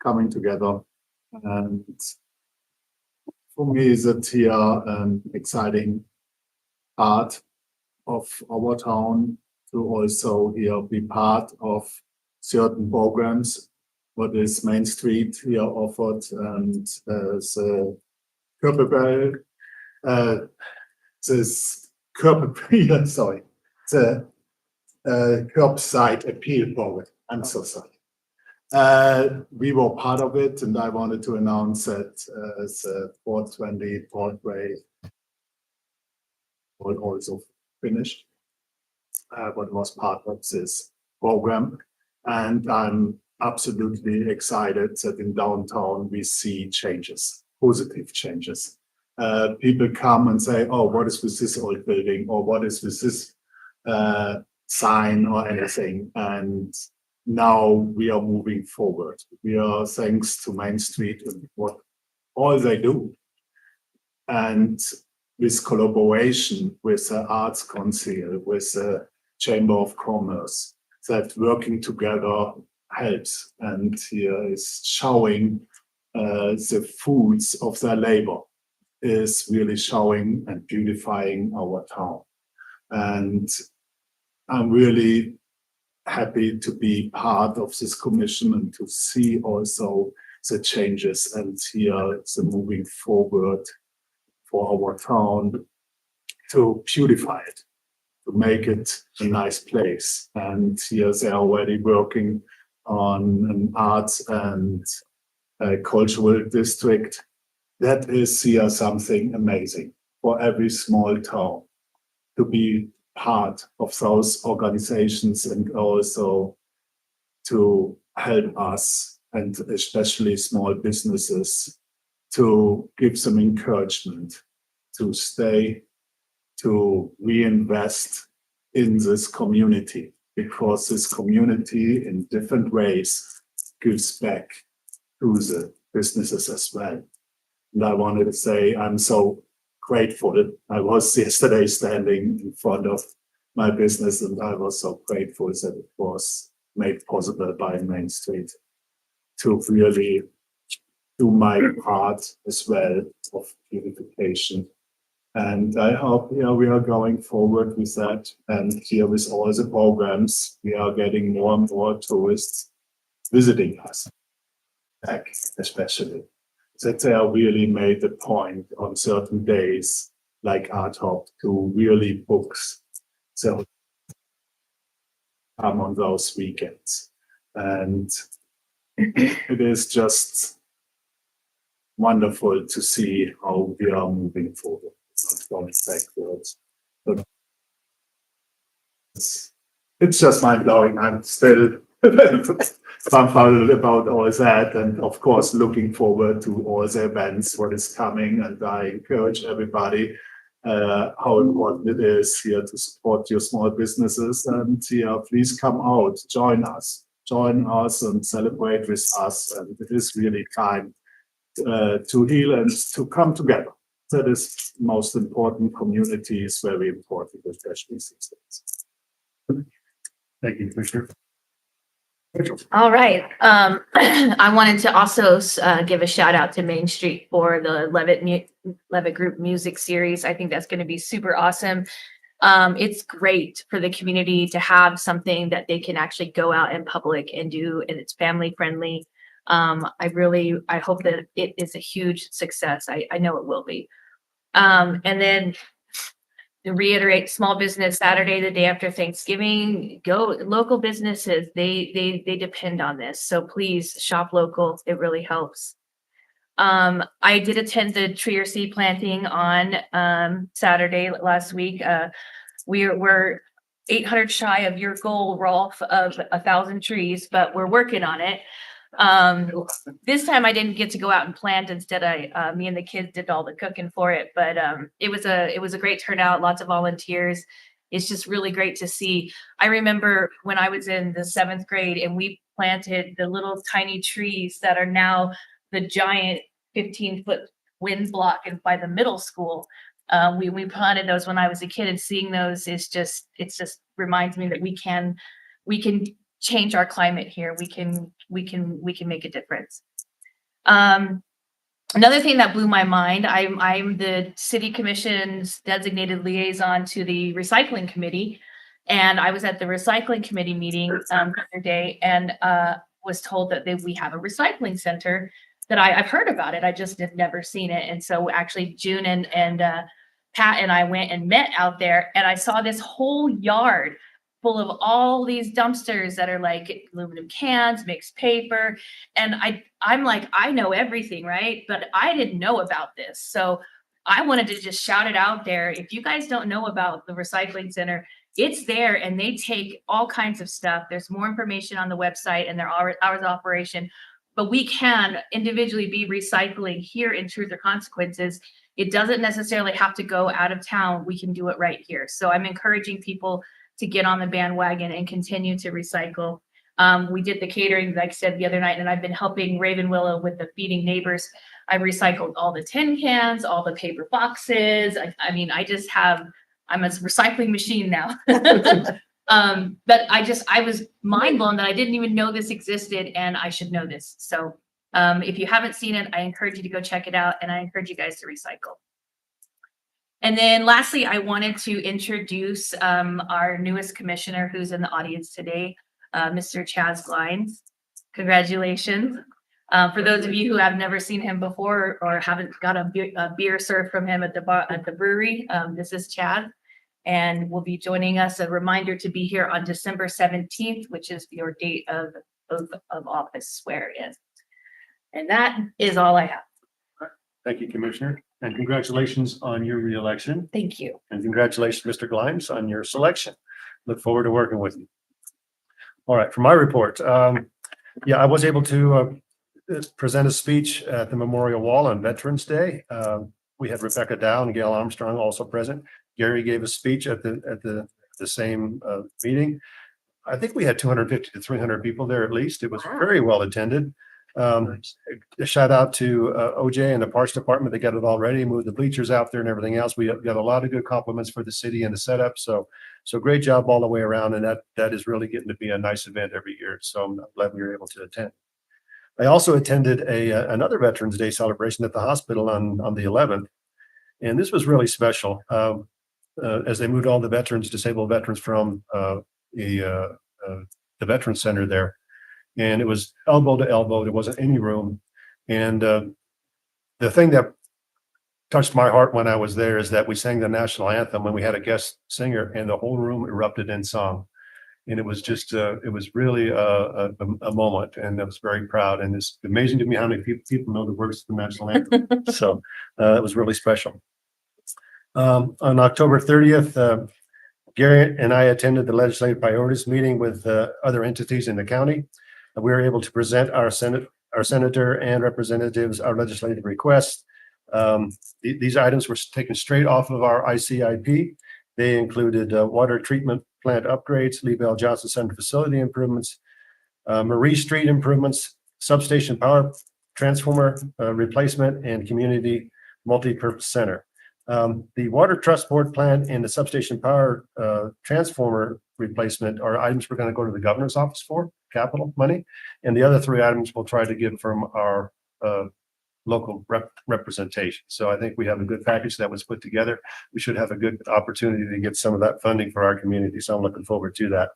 coming together, and for me, is it here an exciting part of our town to also here be part of certain programs. What is Main Street here offered, and the Körperbell, this sorry, the curbside appeal program. I'm so sorry. We were part of it, and I wanted to announce that the 420 Broadway was also finished, but was part of this program, and I'm absolutely excited that in downtown we see changes, positive changes. People come and say, oh, what is with this old building, or what is with this sign or anything? And now we are moving forward. We are, thanks to Main Street and what all they do. And with collaboration with the Arts Council, with the Chamber of Commerce, that working together helps, and here is showing the fruits of their labor is really showing and beautifying our town. And I'm really happy to be part of this commission and to see also the changes and here the moving forward for our town to beautify it, to make it a nice place. And here they're already working on an arts and cultural district. That is here something amazing for every small town to be part of those organizations, and also to help us, and especially small businesses, to give some encouragement to stay, to reinvest in this community, because this community in different ways gives back to the businesses as well. And I wanted to say I'm so grateful. I was yesterday standing in front of my business, and I was so grateful that it was made possible by Main Street to really do my part as well of beautification. And I hope we are going forward with that. And here with all the programs, we are getting more and more tourists visiting us, back especially. That they are really made the point on certain days, like Art Hop, to really book. So come on those weekends. And it is just wonderful to see how we are moving forward. It's not going backwards. But it's just mind blowing. I'm still dumbfounded about all that, and of course looking forward to all the events, what is coming. And I encourage everybody how important it is here to support your small businesses, and please come out, join us and celebrate with us. And it is really time to heal and to come together. That is most important. Community is very important, especially these days. Thank you, Commissioner. All right. I wanted to also give a shout out to Main Street for the Levitt Group Music Series. I think that's going to be super awesome. It's great for the community to have something that they can actually go out in public and do, and it's family friendly. I hope that it is a huge success. I know it will be. And then to reiterate, Small Business Saturday, the day after Thanksgiving, go local businesses. They depend on this. So please shop local. It really helps. I did attend the tree or seed planting on Saturday last week. We're 800 shy of your goal, Rolf, of 1,000 trees, but we're working on it. This time I didn't get to go out and plant. Instead, me and the kids did all the cooking for it. But it was a great turnout. Lots of volunteers. It's just really great to see. I remember when I was in the 7th grade and we planted the little tiny trees that are now the giant 15-foot wind block and by the middle school. We planted those when I was a kid, and seeing those it's just reminds me that we can change our climate here. We can make a difference. Another thing that blew my mind, I'm the city commission's designated liaison to the recycling committee. And I was at the recycling committee meeting the other day and was told that we have a recycling center that I've heard about it. I just have never seen it. And so actually June and Pat and I went and met out there, and I saw this whole yard full of all these dumpsters that are like aluminum cans, mixed paper. And I'm like, I know everything, right? But I didn't know about this. So I wanted to just shout it out there. If you guys don't know about the recycling center, it's there, and they take all kinds of stuff. There's more information on the website and their hours of operation, but we can individually be recycling here in Truth or Consequences. It doesn't necessarily have to go out of town. We can do it right here. So I'm encouraging people to get on the bandwagon and continue to recycle. We did the catering, like I said, the other night, and I've been helping Raven Willow with the Feeding Neighbors. I recycled all the tin cans, all the paper boxes. I'm a recycling machine now. But I was mind blown that I didn't even know this existed, and I should know this. So if you haven't seen it, I encourage you to go check it out, and I encourage you guys to recycle. And then lastly, I wanted to introduce our newest commissioner who's in the audience today, Mr. Chaz Glines. Congratulations. For those of you who have never seen him before or haven't got a beer served from him at the brewery, this is Chaz, and will be joining us. A reminder to be here on December 17th, which is your date of oath of office swear-in. And that is all I have. Thank you, Commissioner, and congratulations on your reelection. Thank you. And congratulations, Mr. Grimes, on your selection. Look forward to working with you. All right, for my report, I was able to present a speech at the Memorial Wall on Veterans Day. We had Rebecca Dow and Gail Armstrong also present. Gary gave a speech at the same meeting. I think we had 250 to 300 people there at least. It was very well attended. A shout out to OJ and the Parks Department. They got it all ready, moved the bleachers out there and everything else. We got a lot of good compliments for the city and the setup. So great job all the way around. And that is really getting to be a nice event every year. So I'm glad we were able to attend. I also attended another Veterans Day celebration at the hospital on the 11th. And this was really special as they moved all the disabled veterans from the Veterans Center there. And it was elbow to elbow. There wasn't any room. And the thing that touched my heart when I was there is that we sang the national anthem when we had a guest singer, and the whole room erupted in song. And it was just, it was really a moment, and I was very proud. And it's amazing to me how many people know the words of the national anthem. So it was really special. On October 30th, Gary and I attended the legislative priorities meeting with other entities in the county. We were able to present our senator and representatives our legislative requests. These items were taken straight off of our ICIP. They included water treatment plant upgrades, Lee Bell Johnson Center facility improvements, Marie Street improvements, substation power transformer replacement, and community multi-purpose center. The Water Trust Board plant and the substation power transformer replacement are items we're going to go to the governor's office for capital money. And the other three items we'll try to get from our local representation. So I think we have a good package that was put together. We should have a good opportunity to get some of that funding for our community. So I'm looking forward to that.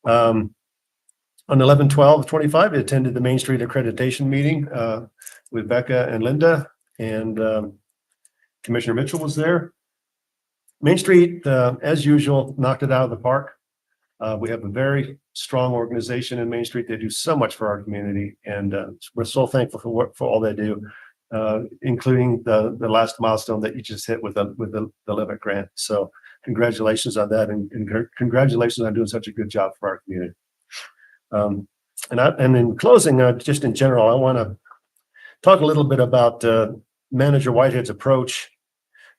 On 11/12/25, I attended the Main Street accreditation meeting with Becca and Linda. And Commissioner Mitchell was there. Main Street, as usual, knocked it out of the park. We have a very strong organization in Main Street. They do so much for our community, and we're so thankful for all they do, including the last milestone that you just hit with the Levitt grant. So congratulations on that, and congratulations on doing such a good job for our community. And in closing, just in general, I want to talk a little bit about Manager Whitehead's approach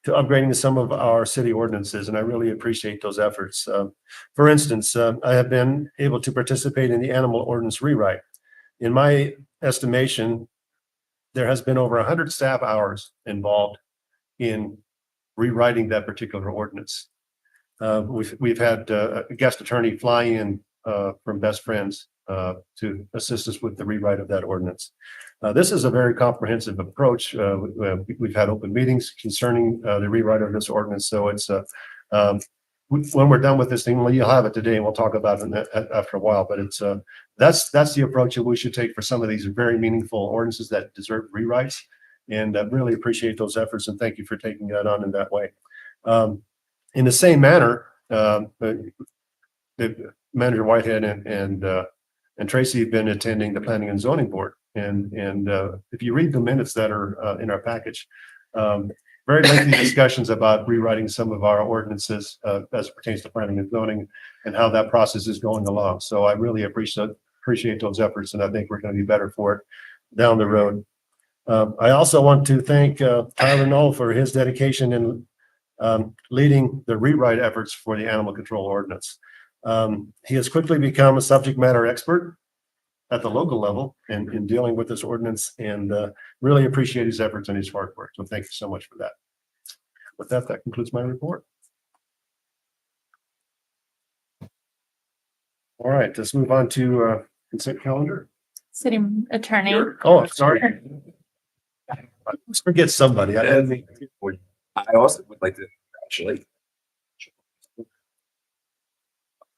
to upgrading some of our city ordinances, and I really appreciate those efforts. For instance, I have been able to participate in the animal ordinance rewrite. In my estimation, there has been over 100 staff hours involved in rewriting that particular ordinance. We've had a guest attorney fly in from Best Friends to assist us with the rewrite of that ordinance. This is a very comprehensive approach. We've had open meetings concerning the rewrite of this ordinance. So it's when we're done with this thing, well, you'll have it today, and we'll talk about it after a while. But it's that's the approach that we should take for some of these very meaningful ordinances that deserve rewrites. And I really appreciate those efforts, and thank you for taking that on in that way. In the same manner, Manager Whitehead and Tracy have been attending the Planning and Zoning Board. And if you read the minutes that are in our package, very lengthy discussions about rewriting some of our ordinances as it pertains to planning and zoning and how that process is going along. So I really appreciate those efforts, and I think we're going to be better for it down the road. I also want to thank Tyler Knoll for his dedication in leading the rewrite efforts for the animal control ordinance. He has quickly become a subject matter expert at the local level in dealing with this ordinance, and really appreciate his efforts and his hard work. So thank you so much for that. With that, that concludes my report. All right, let's move on to consent calendar. City Attorney. Oh, sorry. Let's forget somebody. I also would like to congratulate.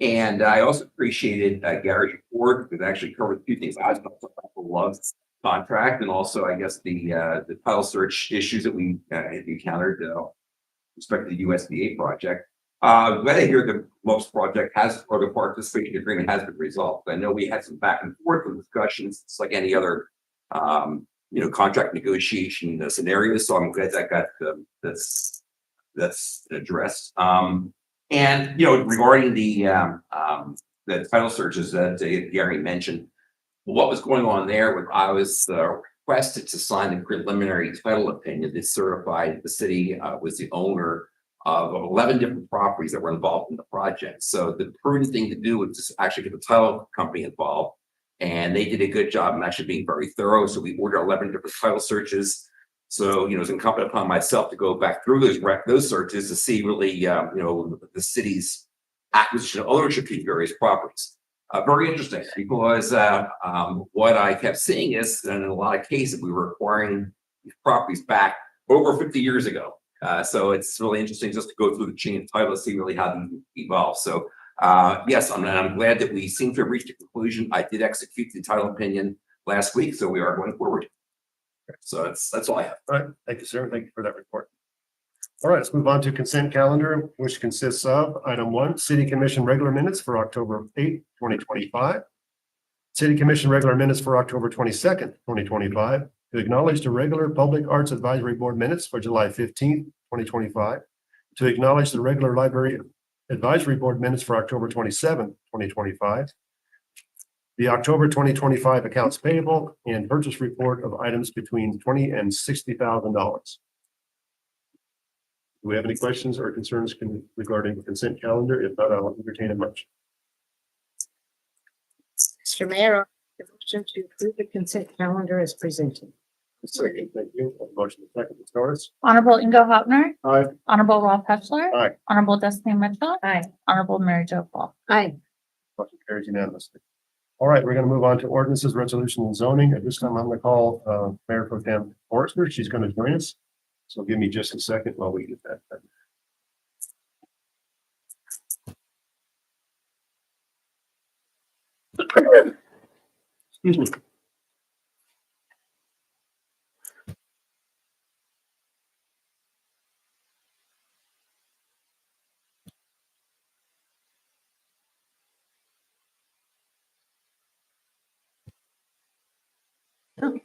And I also appreciated Gary's report, because it actually covered a few things. I love contract, and also, I guess, the title search issues that we encountered with respect to the USDA project. Glad to hear the most project has, or the participation agreement has been resolved. I know we had some back and forth with discussions. It's like any other, contract negotiation scenarios. So I'm glad that got that's addressed. And regarding the title searches that Gary mentioned, what was going on there? I was requested to sign the preliminary title opinion that certified that the city was the owner of 11 different properties that were involved in the project. So the prudent thing to do was just actually get the title company involved, and they did a good job in actually being very thorough. So we ordered 11 different title searches. So, it's incumbent upon myself to go back through those searches to see really, the city's acquisition of ownership of various properties. Very interesting, because what I kept seeing is that in a lot of cases, we were acquiring these properties back over 50 years ago. So it's really interesting just to go through the chain of title to see really how these evolve. So yes, I'm glad that we seem to have reached a conclusion. I did execute the title opinion last week, so we are going forward. So that's all I have. All right, thank you, sir. Thank you for that report. All right, let's move on to consent calendar, which consists of item 1, City Commission regular minutes for October 8th, 2025. City Commission regular minutes for October 22nd, 2025. To acknowledge the regular Public Arts Advisory Board minutes for July 15th, 2025. To acknowledge the regular Library Advisory Board minutes for October 27th, 2025. The October 2025 accounts payable and purchase report of items between $20,000 and $60,000. Do we have any questions or concerns regarding the consent calendar? If not, I'll entertain a motion. Mr. Mayor, the motion to approve the consent calendar is presented. Second, thank you. Motion to second, Ms. Norris. Honorable Ingo Hopner. Aye. Honorable Ralph Heffler. Aye. Honorable Destiny Mitchell. Aye. Honorable Mary Jo Paul. Aye. Motion carries unanimously. All right, we're going to move on to ordinances, resolution, and zoning. At this time, I'm going to call Mayor Pro Tem Forrester. She's going to join us. So give me just a second while we get that done. Excuse me. Hello?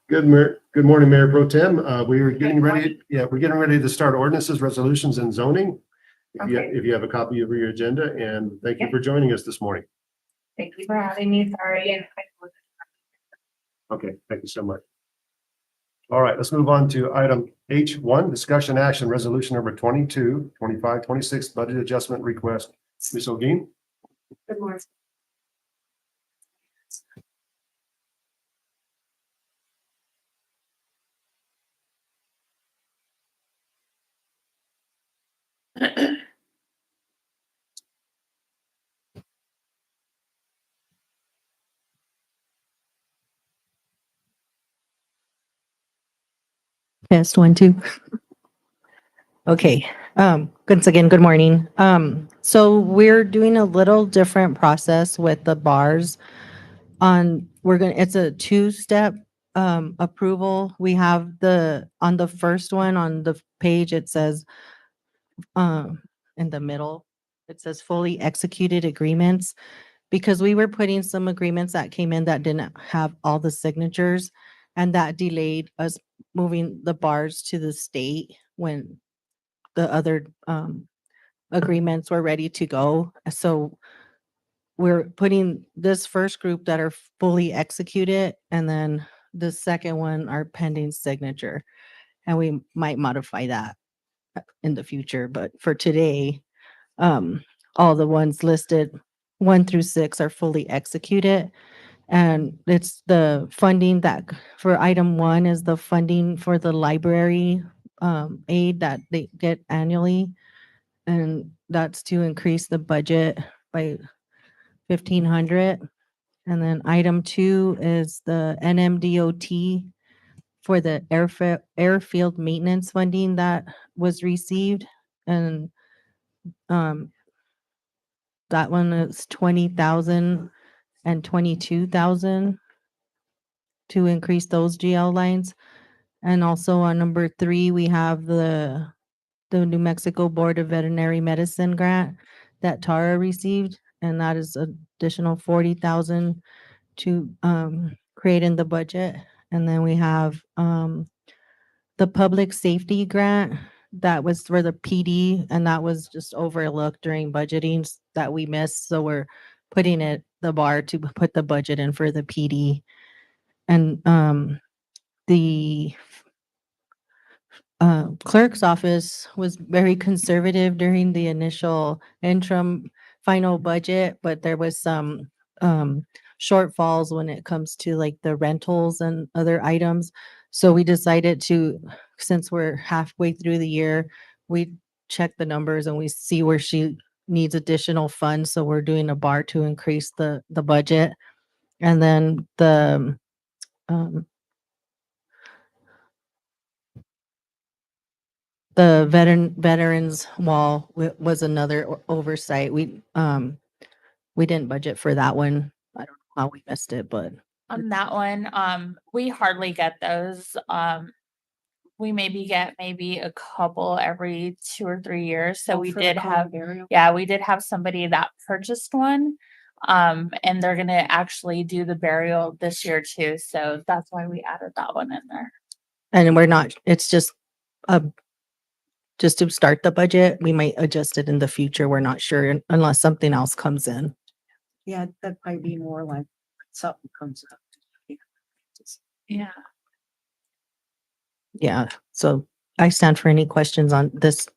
Good morning, Mayor Pro Tem. We are getting ready, we're getting ready to start ordinances, resolutions and zoning. Okay. If you have a copy of your agenda, and thank you for joining us this morning. Thank you for having me. Sorry. Okay, thank you so much. All right, let's move on to item H1, discussion action, resolution number 22, 25, 26, budget adjustment request. Ms. O'Gean? Good morning. Test 1, 2. Okay, once again, good morning. So we're doing a little different process with the bars. It's a two-step approval. We have on the first one, on the page, it says, in the middle, it says fully executed agreements. Because we were putting some agreements that came in that didn't have all the signatures, and that delayed us moving the bars to the state when the other agreements were ready to go. So we're putting this first group that are fully executed, and then the second one are pending signature. And we might modify that in the future, but for today, all the ones listed 1 through 6 are fully executed. And it's the funding that for item 1 is the funding for the library aid that they get annually. And that's to increase the budget by 1,500. And then item 2 is the NMDOT for the airfield maintenance funding that was received. And that one is 20,000 and 22,000 to increase those GL lines. And also on number 3, we have the New Mexico Board of Veterinary Medicine grant that Tara received, and that is additional 40,000 to create in the budget. And then we have the public safety grant that was for the PD, and that was just overlooked during budgeting that we missed. So we're putting the bar to put the budget in for the PD. And the clerk's office was very conservative during the initial interim final budget, but there was some shortfalls when it comes to like the rentals and other items. So we decided to, since we're halfway through the year, we check the numbers and we see where she needs additional funds. So we're doing a bar to increase the budget. And then the veterans wall was another oversight. We didn't budget for that one. I don't know how we missed it, but On that one, we hardly get those. We maybe get a couple every 2 or 3 years. So we For the did common have, burial? we did have somebody that purchased one. And they're gonna actually do the burial this year too. So that's why we added that one in there. and we're not, it's just to start the budget. We might adjust it in the future. We're not sure unless something else comes in. Yeah, that'd probably be more like something comes up. Yeah. Yeah, so I stand for any questions on this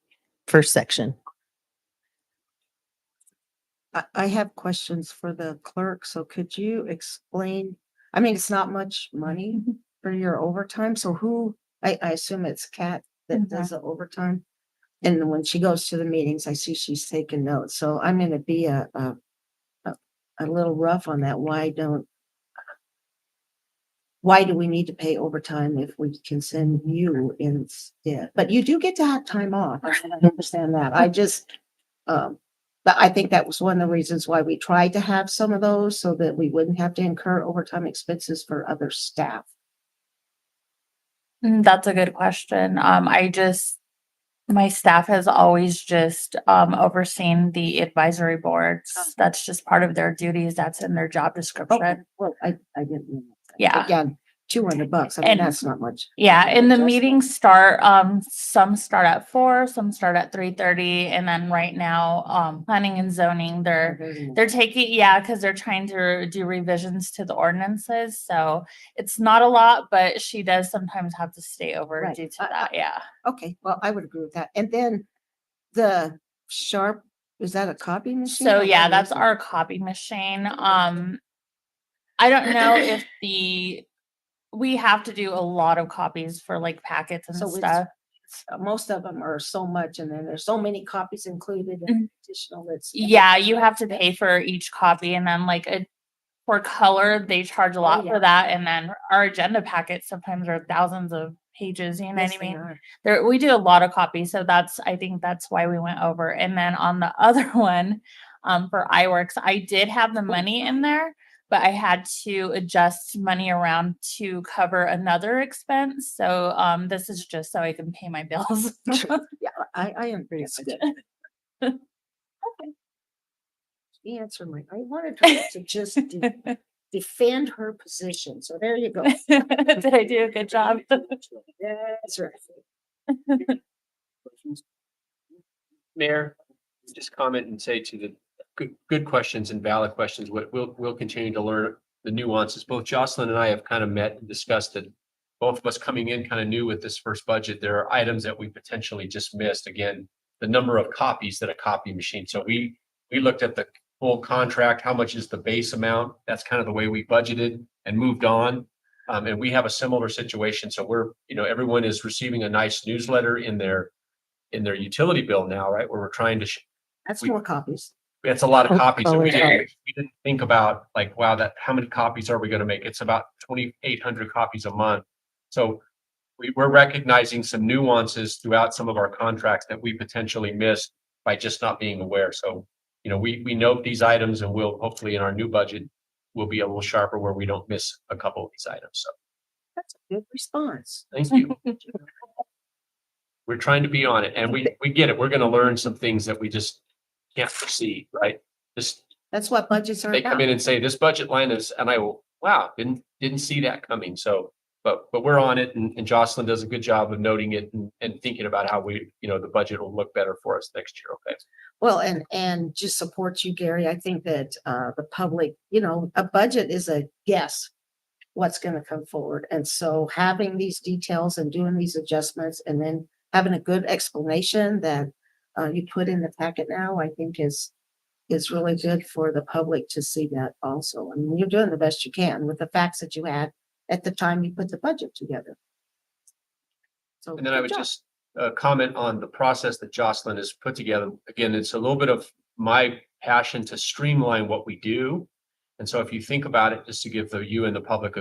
first section. I have questions for the clerk, so could you explain? I mean, it's not much money for your overtime, so I assume it's Kat that does the overtime. And when she goes to the meetings, I see she's taking notes, so I'm gonna be a little rough on that. Why do we need to pay overtime if we can send you instead? But you do get to have time off. I understand that. But I think that was one of the reasons why we tried to have some of those so that we wouldn't have to incur overtime expenses for other staff. That's a good question. My staff has always just overseen the advisory boards. That's just part of their duties. That's in their job Okay, description. well, I didn't. Know that. Yeah. Again, $200. I mean, And- that's not much. Yeah, and the Just- meetings start, some start at 4, some start at 3:30, and then right now, planning and zoning, they're taking, yeah, because they're trying to do revisions to the ordinances, so it's not a lot, but she does sometimes have to stay over Right. due to that, yeah. Okay, well, I would agree with that. And then the Sharp, is that a copy machine? So or yeah, what that's is it? our copy machine. I don't know if we have to do a lot of copies for like packets and So it's- stuff. Most of them are so much, and then there's so many copies included Mhm. in additional. It's Yeah, you have to pay for each copy and then like for color, they charge a lot yeah. for that. And then our agenda packets sometimes are thousands of pages, you know Yes, what I they mean? are. We do a lot of copies. So I think that's why we went over. And then on the other one, for iWorks, I did have the money in there, but I had to adjust money around to cover another expense. So, this is just so I can pay my bills. Yeah, I agree. It's with good. you. The answer, I wanted her to just defend her position. So there you go. Did I do a good job? That's right. Mayor, just comment and say to the good questions and valid questions, we'll continue to learn the nuances. Both Jocelyn and I have kind of met and discussed that both of us coming in kind of new with this first budget, there are items that we potentially just missed. Again, the number of copies that a copy machine. So we looked at the full contract, how much is the base amount? That's kind of the way we budgeted and moved on. And we have a similar situation. So everyone is receiving a nice newsletter in their utility bill now, right? Where we're trying to That's we- more copies. it's a lot of Oh, copies. So we color. didn't think about like, wow, how many copies are we going to make? It's about 2,800 copies a month. So we're recognizing some nuances throughout some of our contracts that we potentially missed by just not being aware. So, we note these items and we'll hopefully in our new budget, we'll be a little sharper where we don't miss a couple of these items. So That's a good response. thank you. We're trying to be on it and we get it. We're going to learn some things that we just can't foresee, right? Just That's what budgets are they come about. in and say this budget line is, and I will, wow, didn't see that coming. So, but we're on it and Jocelyn does a good job of noting it and thinking about how the budget will look better for us next year. Okay. Well, and just support you, Gary. I think that the public, a budget is a guess what's going to come forward. And so having these details and doing these adjustments and then having a good explanation that you put in the packet now, I think is really good for the public to see that also. I mean, you're doing the best you can with the facts that you had at the time you put the budget together. So And then I good would job. just comment on the process that Jocelyn has put together. Again, it's a little bit of my passion to streamline what we do. And so if you think about it, just to give you and the public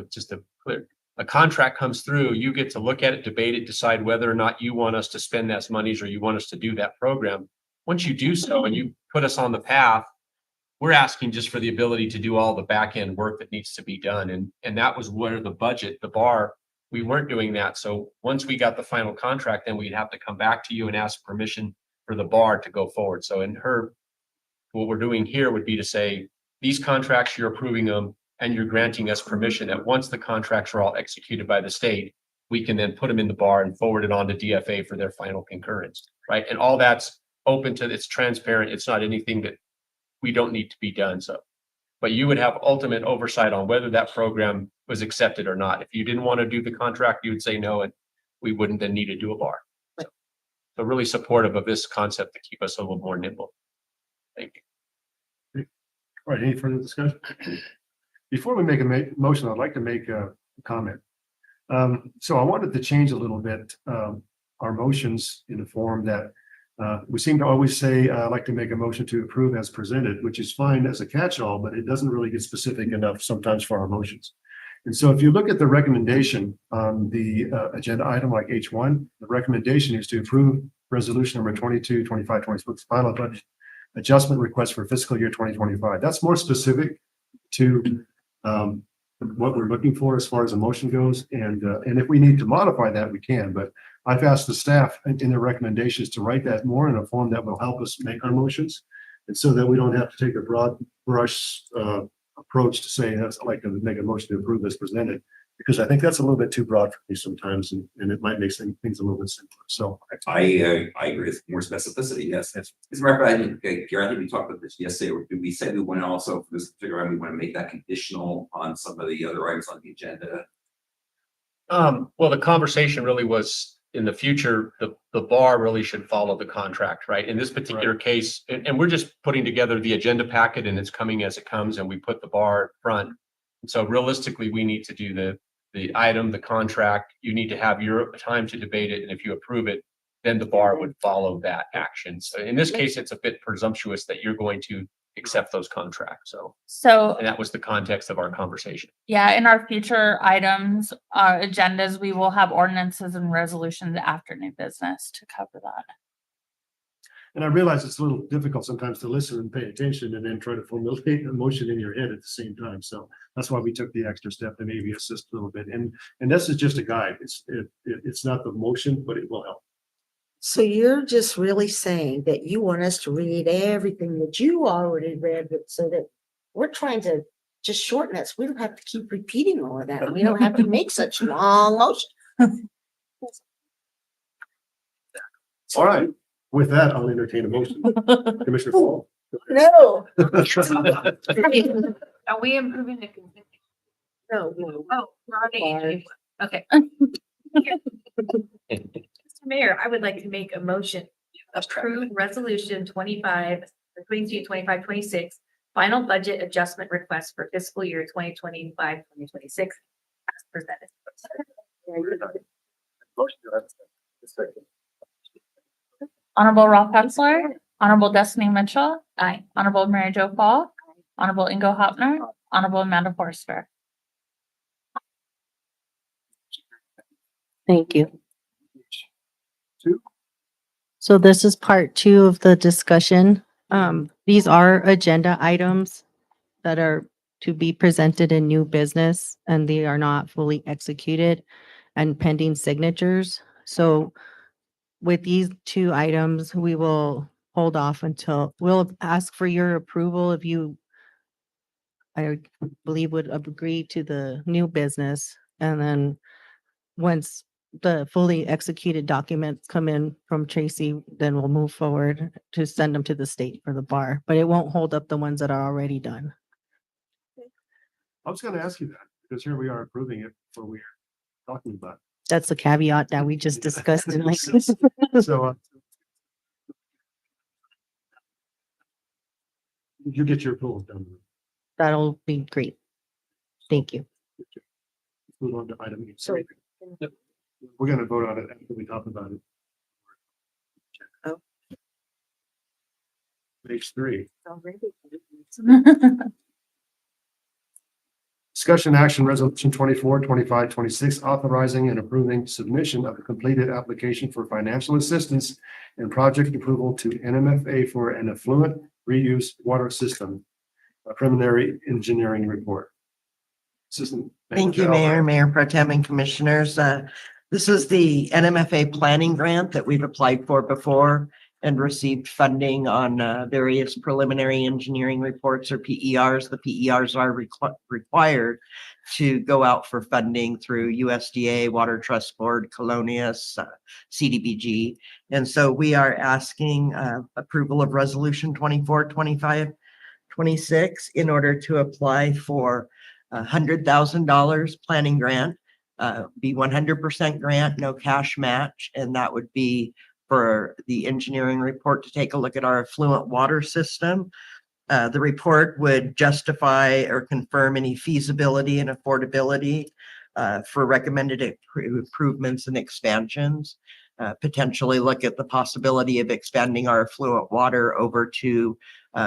a contract comes through, you get to look at it, debate it, decide whether or not you want us to spend those monies or you want us to do that program. Once you do so and you put us on the path, we're asking just for the ability to do all the back end work that needs to be done. And that was where the budget, the bar, we weren't doing that. So once we got the final contract, then we'd have to come back to you and ask permission for the bar to go forward. So what we're doing here would be to say, these contracts, you're approving them and you're granting us permission that once the contracts are all executed by the state, we can then put them in the bar and forward it on to DFA for their final concurrence, right? And all that's it's transparent. It's not anything that we don't need to be done. So, but you would have ultimate oversight on whether that program was accepted or not. If you didn't want to do the contract, you would say no, and we wouldn't then need to do a bar. So really supportive of this concept to keep us a little more nimble. Thank you. All right, any further discussion? Before we make a motion, I'd like to make a comment. So I wanted to change a little bit our motions in the form that we seem to always say, I'd like to make a motion to approve as presented, which is fine as a catch-all, but it doesn't really get specific enough sometimes for our motions. And so if you look at the recommendation on the agenda item like H1, the recommendation is to approve resolution number 22-25-26 final budget adjustment request for fiscal year 2025. That's more specific to what we're looking for as far as a motion goes. And if we need to modify that, we can, but I've asked the staff in their recommendations to write that more in a form that will help us make our motions. And so that we don't have to take a broad brush approach to say, that's like to make a motion to approve as presented. Because I think that's a little bit too broad for me sometimes, and it might make things a little bit simpler. So I agree with more specificity. Yes. As a matter of fact, Gary, I think we talked about this yesterday. We said we want to also for this figure out we want to make that conditional on some of the other items on the agenda. Well, the conversation really was in the future, the bar really should follow the contract, right? In this particular case, and we're just putting together the agenda packet and it's coming as it comes and we put the bar front. And so realistically, we need to do the item, the contract. You need to have your time to debate it. And if you approve it, then the bar would follow that action. So in this case, it's a bit presumptuous that you're going to accept those contracts. So And that was the context of our conversation. yeah, in our future items, agendas, we will have ordinances and resolutions after new business to cover that. and I realize it's a little difficult sometimes to listen and pay attention and then try to formulate a motion in your head at the same time. So that's why we took the extra step to maybe assist a little bit. And this is just a guide. It's not the motion, but it will help. So you're just really saying that you want us to read everything that you already read, but so that we're trying to just shorten it. So we don't have to keep repeating all of that. We don't have to make such long motion. All right. With that, I'll entertain a motion. Commissioner Paul. No. Are we improving the consent? No. Oh, we're on the agenda. Okay. Mr. Mayor, I would like to make a motion to approve resolution 25, final budget adjustment request for fiscal year 2025, 2026 as presented. Honorable Ralph Hatzler, Honorable Destiny Mitchell. Aye. Honorable Mary Jo Fall. Honorable Ingo Hopner. Honorable Amanda Forster. Thank you. So this is part 2 of the discussion. These are agenda items that are to be presented in new business, and they are not fully executed and pending signatures. So with these 2 items, we will hold off until we'll ask for your approval if you, I believe, would agree to the new business. And then once the fully executed documents come in from Tracy, then we'll move forward to send them to the state for the bar, but it won't hold up the ones that are already done. I was going to ask you that because here we are approving it for we're talking about. That's the caveat that we just discussed in like. So you get your approval done. That'll be great. Thank you. Move on to item. We're going to vote on it after we talk about it. Oh. Page 3. Discussion action resolution 24, 25, 26, authorizing and approving submission of a completed application for financial assistance and project approval to NMFA for an affluent reuse water system. A preliminary engineering report. Assistant Thank you, Manager Mayor Pro Tem and Commissioners. This is the NMFA planning grant that we've applied for before and received funding on various preliminary engineering reports or PERs. The PERs are required to go out for funding through USDA, Water Trust Board, Colonius, CDBG. And so we are asking approval of resolution 24, 25, 26 in order to apply for $100,000 planning grant, be 100% grant, no cash match. And that would be for the engineering report to take a look at our affluent water system. The report would justify or confirm any feasibility and affordability for recommended improvements and expansions. Potentially look at the possibility of expanding our affluent water over to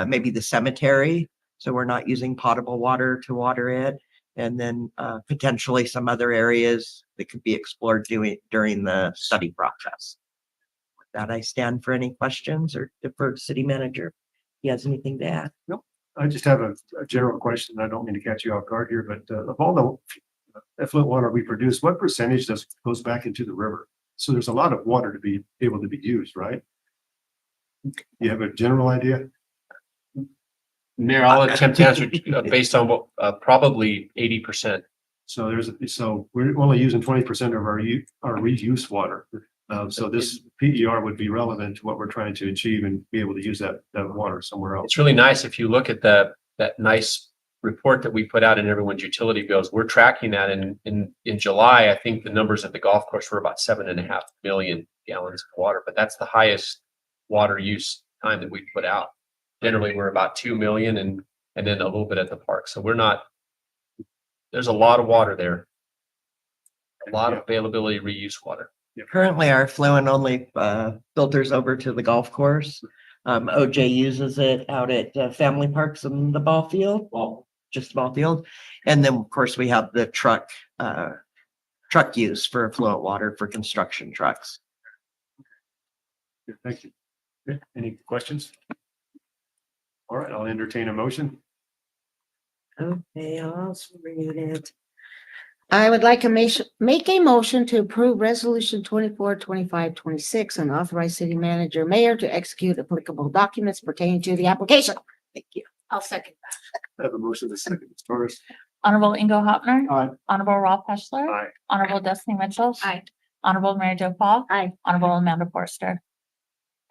maybe the cemetery. So we're not using potable water to water it. And then potentially some other areas that could be explored during the study process. With that, I stand for any questions or defer to City Manager. He has anything to add? Nope. I just have a general question. I don't mean to catch you off guard here, but of all the effluent water we produce, what percentage goes back into the river? So there's a lot of water to be able to be used, right? You have a general idea? Mayor, I'll attempt to answer based on what, probably 80%. So we're only using 20% of our reuse water. So this PER would be relevant to what we're trying to achieve and be able to use that water somewhere else. It's really nice if you look at that nice report that we put out in everyone's utility bills. We're tracking that in July. I think the numbers at the golf course were about 7.5 million gallons of water, but that's the highest water use time that we put out. Generally, we're about 2 million and then a little bit at the park. So there's a lot of water there. A lot of availability reuse water. Currently, our Fluent only filters over to the golf course. OJ uses it out at Family Parks in the ball field, just the ball field. And then, of course, we have the truck use for Fluent water for construction trucks. Yeah, thank you. Okay, any questions? All right, I'll entertain a motion. Okay, I'll read it. I would like to make a motion to approve resolution 24-25-26 and authorize city manager mayor to execute applicable documents pertaining to the application. Thank you. I'll second that. I have a motion to second. Ms. Torres. Honorable Ingo Hopner. Aye. Honorable Ralph Peschler. Aye. Honorable Destiny Mitchell. Aye. Honorable Mary Jo Paul. Aye. Honorable Amanda Forster.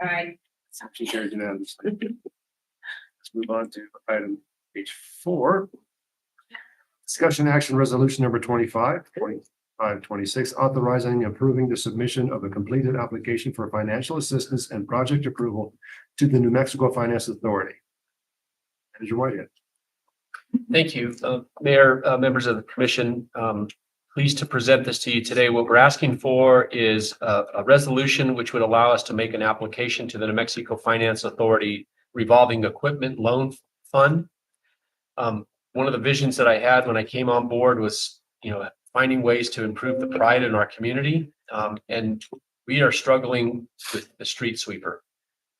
All right. Motion carried unanimously. Let's move on to item H4. Discussion action resolution number 25-26, authorizing and approving the submission of a completed application for financial assistance and project approval to the New Mexico Finance Authority. Manager Whitehead. Thank you, Mayor, members of the commission. Pleased to present this to you today. What we're asking for is a resolution which would allow us to make an application to the New Mexico Finance Authority revolving equipment loan fund. One of the visions that I had when I came on board was, finding ways to improve the pride in our community. And we are struggling with the street sweeper.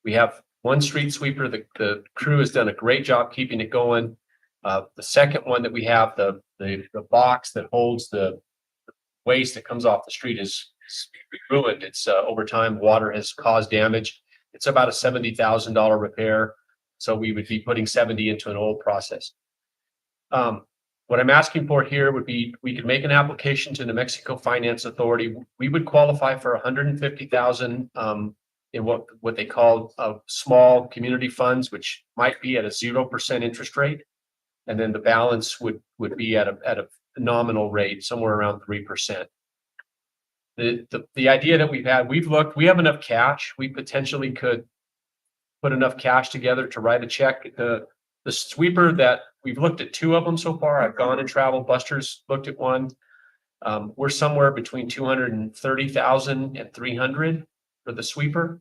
We have one street sweeper. The crew has done a great job keeping it going. The second one that we have, the box that holds the waste that comes off the street is ruined. It's over time, water has caused damage. It's about a $70,000 repair. So we would be putting 70 into an old process. What I'm asking for here would be, we could make an application to the Mexico Finance Authority. We would qualify for 150,000 in what they call small community funds, which might be at a 0% interest rate. And then the balance would be at a nominal rate, somewhere around 3%. The idea that we've looked, we have enough cash. We potentially could put enough cash together to write a check. The sweeper that we've looked at 2 of them so far. I've gone and traveled. Buster's looked at one. We're somewhere between 230,000 and 300 for the sweeper.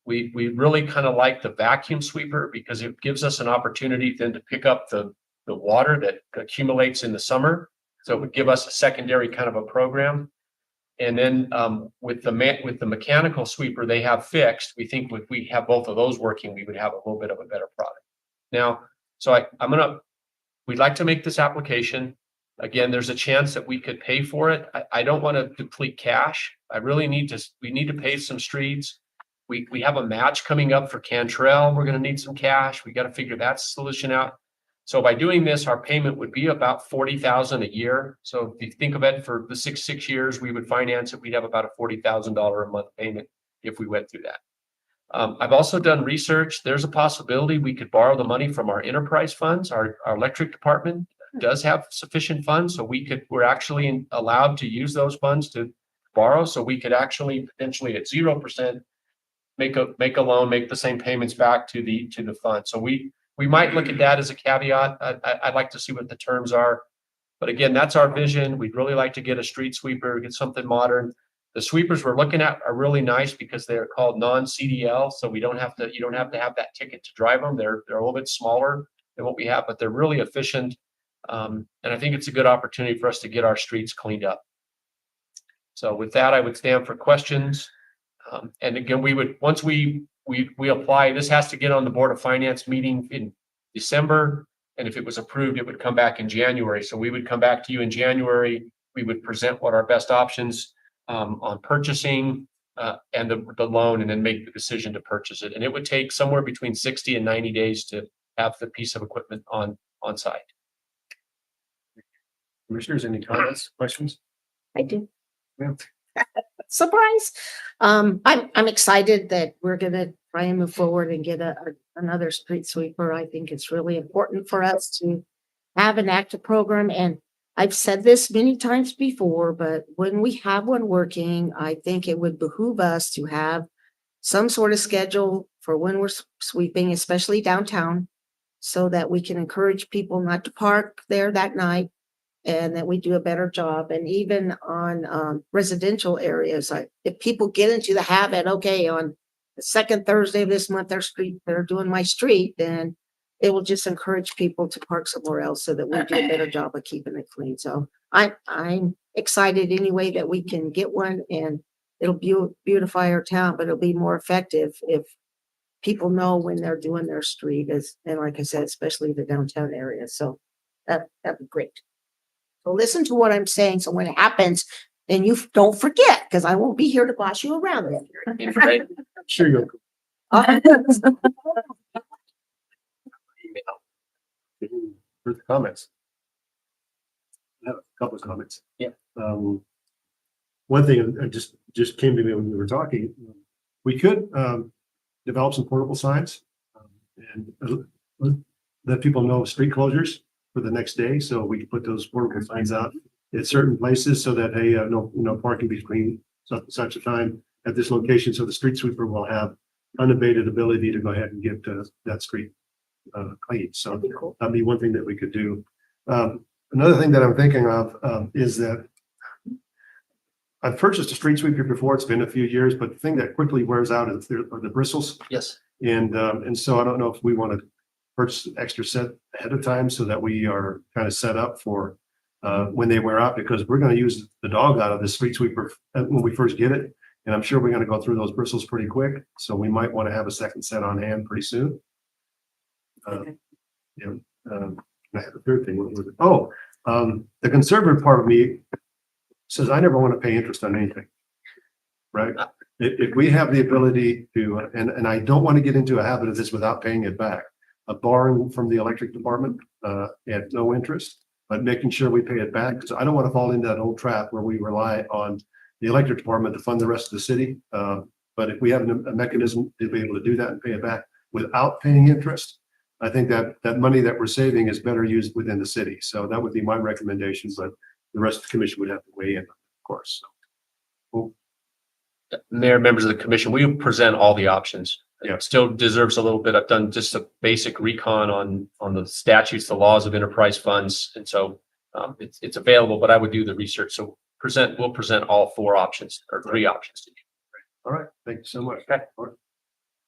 We really kind of like the vacuum sweeper because it gives us an opportunity then to pick up the water that accumulates in the summer. So it would give us a secondary kind of a program. And then with the mechanical sweeper they have fixed, we think if we have both of those working, we would have a little bit of a better product. Now, so we'd like to make this application. Again, there's a chance that we could pay for it. I don't want to deplete cash. we need to pay some streets. We have a match coming up for Cantrell. We're going to need some cash. We got to figure that solution out. So by doing this, our payment would be about $40,000 a year. So if you think of it for the six years, we would finance it. We'd have about a $40,000 a month payment if we went through that. I've also done research. There's a possibility we could borrow the money from our enterprise funds. Our electric department does have sufficient funds, so we're actually allowed to use those funds to borrow. So we could actually potentially at 0% make a loan, make the same payments back to the fund. So we might look at that as a caveat. I'd like to see what the terms are. But again, that's our vision. We'd really like to get a street sweeper, get something modern. The sweepers we're looking at are really nice because they're called non-CDL. So you don't have to have that ticket to drive them. They're a little bit smaller than what we have, but they're really efficient. And I think it's a good opportunity for us to get our streets cleaned up. So with that, I would stand for questions. And again, once we apply, this has to get on the Board of Finance meeting in December. And if it was approved, it would come back in January. So we would come back to you in January. We would present what our best options on purchasing and the loan, and then make the decision to purchase it. And it would take somewhere between 60 and 90 days to have the piece of equipment on site. Commissioners, any comments, questions? I do. Yeah. Surprise. I'm excited that we're gonna try and move forward and get another street sweeper. I think it's really important for us to have an active program, and I've said this many times before, but when we have one working, I think it would behoove us to have some sort of schedule for when we're sweeping, especially downtown, so that we can encourage people not to park there that night and that we do a better job. And even on residential areas, if people get into the habit, okay, on the second Thursday of this month, they're doing my street, then it will just encourage people to park somewhere else so that we do a better job of keeping it clean. So I'm excited anyway that we can get one, and it'll beautify our town, but it'll be more effective if people know when they're doing their street, and like I said, especially the downtown area. So that'd be great. So listen to what I'm saying. So when it happens, then you don't forget, because I won't be here to boss you around then. Sure you'll. Further comments? I have a couple of comments. Yeah. One thing that just came to me when we were talking, we could develop some portable signs and let people know street closures for the next day. So we can put those portable signs out at certain places so that, hey, no parking between such a time at this location. So the street sweeper will have unabated ability to go ahead and get that street clean. So that'd be one thing that we could do. Another thing that I'm thinking of is that I've purchased a street sweeper before. It's been a few years, but the thing that quickly wears out are the bristles. Yes. And so I don't know if we want to purchase an extra set ahead of time so that we are kind of set up for when they wear out, because we're going to use the dog out of the street sweeper when we first get it. And I'm sure we're going to go through those bristles pretty quick. So we might want to have a second set on hand pretty soon. I have a third thing. What was it? Oh, the conservative part of me says I never want to pay interest on anything. Right? If we have the ability to, and I don't want to get into a habit of this without paying it back, borrowing from the electric department at no interest, but making sure we pay it back, because I don't want to fall into that old trap where we rely on the electric department to fund the rest of the city. But if we have a mechanism to be able to do that and pay it back without paying interest, I think that money that we're saving is better used within the city. So that would be my recommendation, but the rest of the commission would have to weigh in, of course. So, Mayor, members of the commission, we present all the options. Yeah. It still deserves a little bit. I've done just a basic recon on the statutes, the laws of enterprise funds. And so it's available, but I would do the research. So we'll present all four options or three options to you. all right, thank you so much. Okay. All right.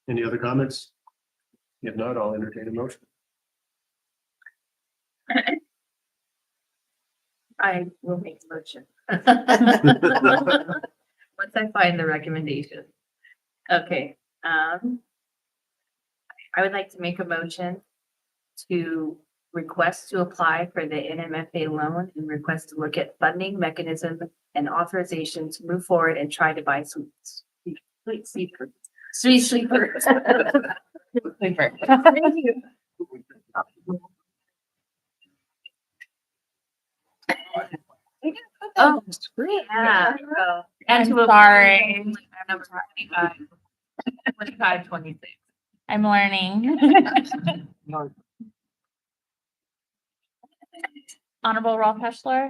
Any other comments? If not, I'll entertain a motion. I will make a motion. Once I find the recommendation. Okay, I would like to make a motion to request to apply for the NMFA loan and request to look at funding mechanism and authorization to move forward and try to buy some street sweeper. Thank you. Oh, yeah. I'm sorry. Number 25, 26. I'm learning. Honorable Ralph Heschler,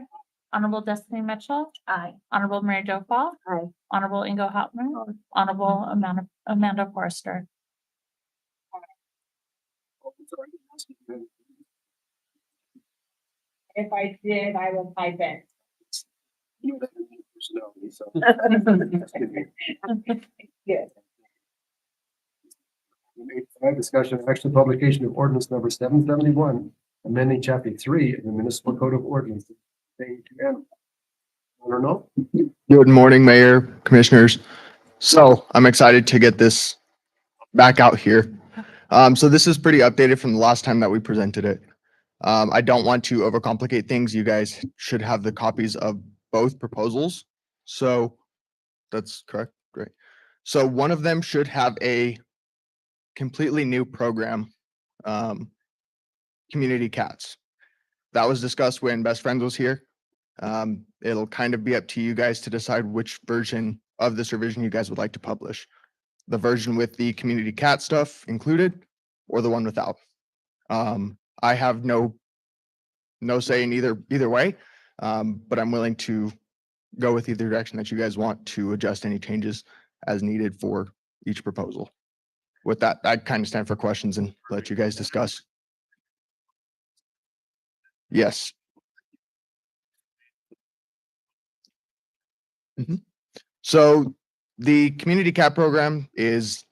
Honorable Destiny Mitchell. Aye. Honorable Mary Jo Fall. Aye. Honorable Ingo Hauptmann. Honorable Amanda Forrester. If I did, I will type it. Good. Discussion of action publication of ordinance number 771, amending chapter 3 of the municipal code of ordinances. I don't know. Good morning, Mayor, Commissioners. So I'm excited to get this back out here. So this is pretty updated from the last time that we presented it. I don't want to overcomplicate things. You guys should have the copies of both proposals. So that's correct. Great. So one of them should have a completely new program, Community Cats. That was discussed when Best Friends was here. It'll kind of be up to you guys to decide which version of this revision you guys would like to publish. The version with the Community Cat stuff included or the one without. I have no say in either way, but I'm willing to go with either direction that you guys want to adjust any changes as needed for each proposal. With that, I kind of stand for questions and let you guys discuss. Yes. So the Community Cat program is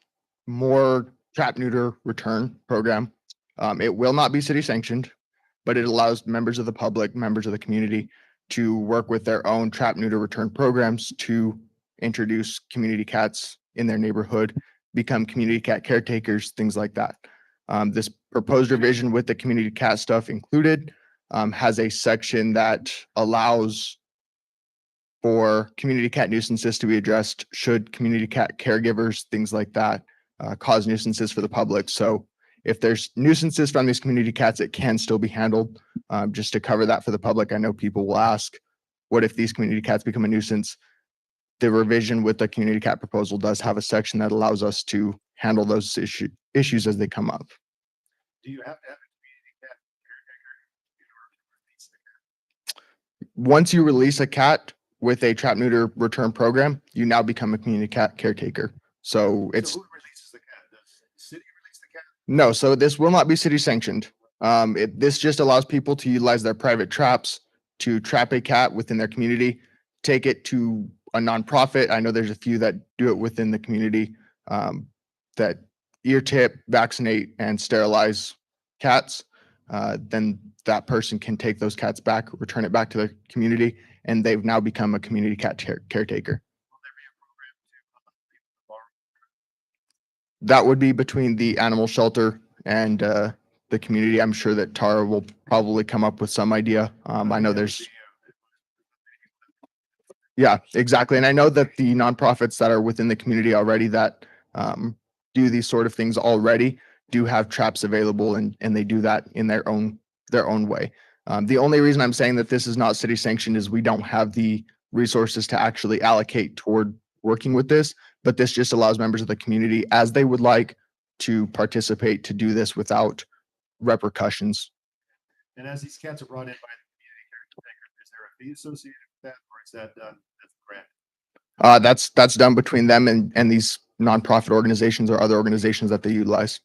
more trap neuter return program. It will not be city sanctioned, but it allows members of the public, members of the community to work with their own trap neuter return programs to introduce community cats in their neighborhood, become community cat caretakers, things like that. This proposed revision with the community cat stuff included has a section that allows for community cat nuisances to be addressed should community cat caregivers, things like that, cause nuisances for the public. So if there's nuisances from these community cats, it can still be handled. Just to cover that for the public, I know people will ask, what if these community cats become a nuisance? The revision with the community cat proposal does have a section that allows us to handle those issues as they come up. Do you have to have a community cat caretaker? Once you release a cat with a trap neuter return program, you now become a community cat caretaker. So it's So who releases the cat? Does the city release the cat? no, so this will not be city sanctioned. This just allows people to utilize their private traps to trap a cat within their community, take it to a nonprofit. I know there's a few that do it within the community, that ear tip, vaccinate, and sterilize cats. Then that person can take those cats back, return it back to their community, and they've now become a community cat caretaker. That would be between the animal shelter and the community. I'm sure that Tara will probably come up with some idea. I know there's. Yeah, exactly. And I know that the nonprofits that are within the community already that do these sort of things already do have traps available, and they do that in their own way. The only reason I'm saying that this is not city sanctioned is we don't have the resources to actually allocate toward working with this, but this just allows members of the community, as they would like, to participate, to do this without repercussions. And as these cats are brought in by the community caretaker, is there a fee associated with that, or is that done as a grant? That's done between them and these nonprofit organizations or other organizations that they utilize.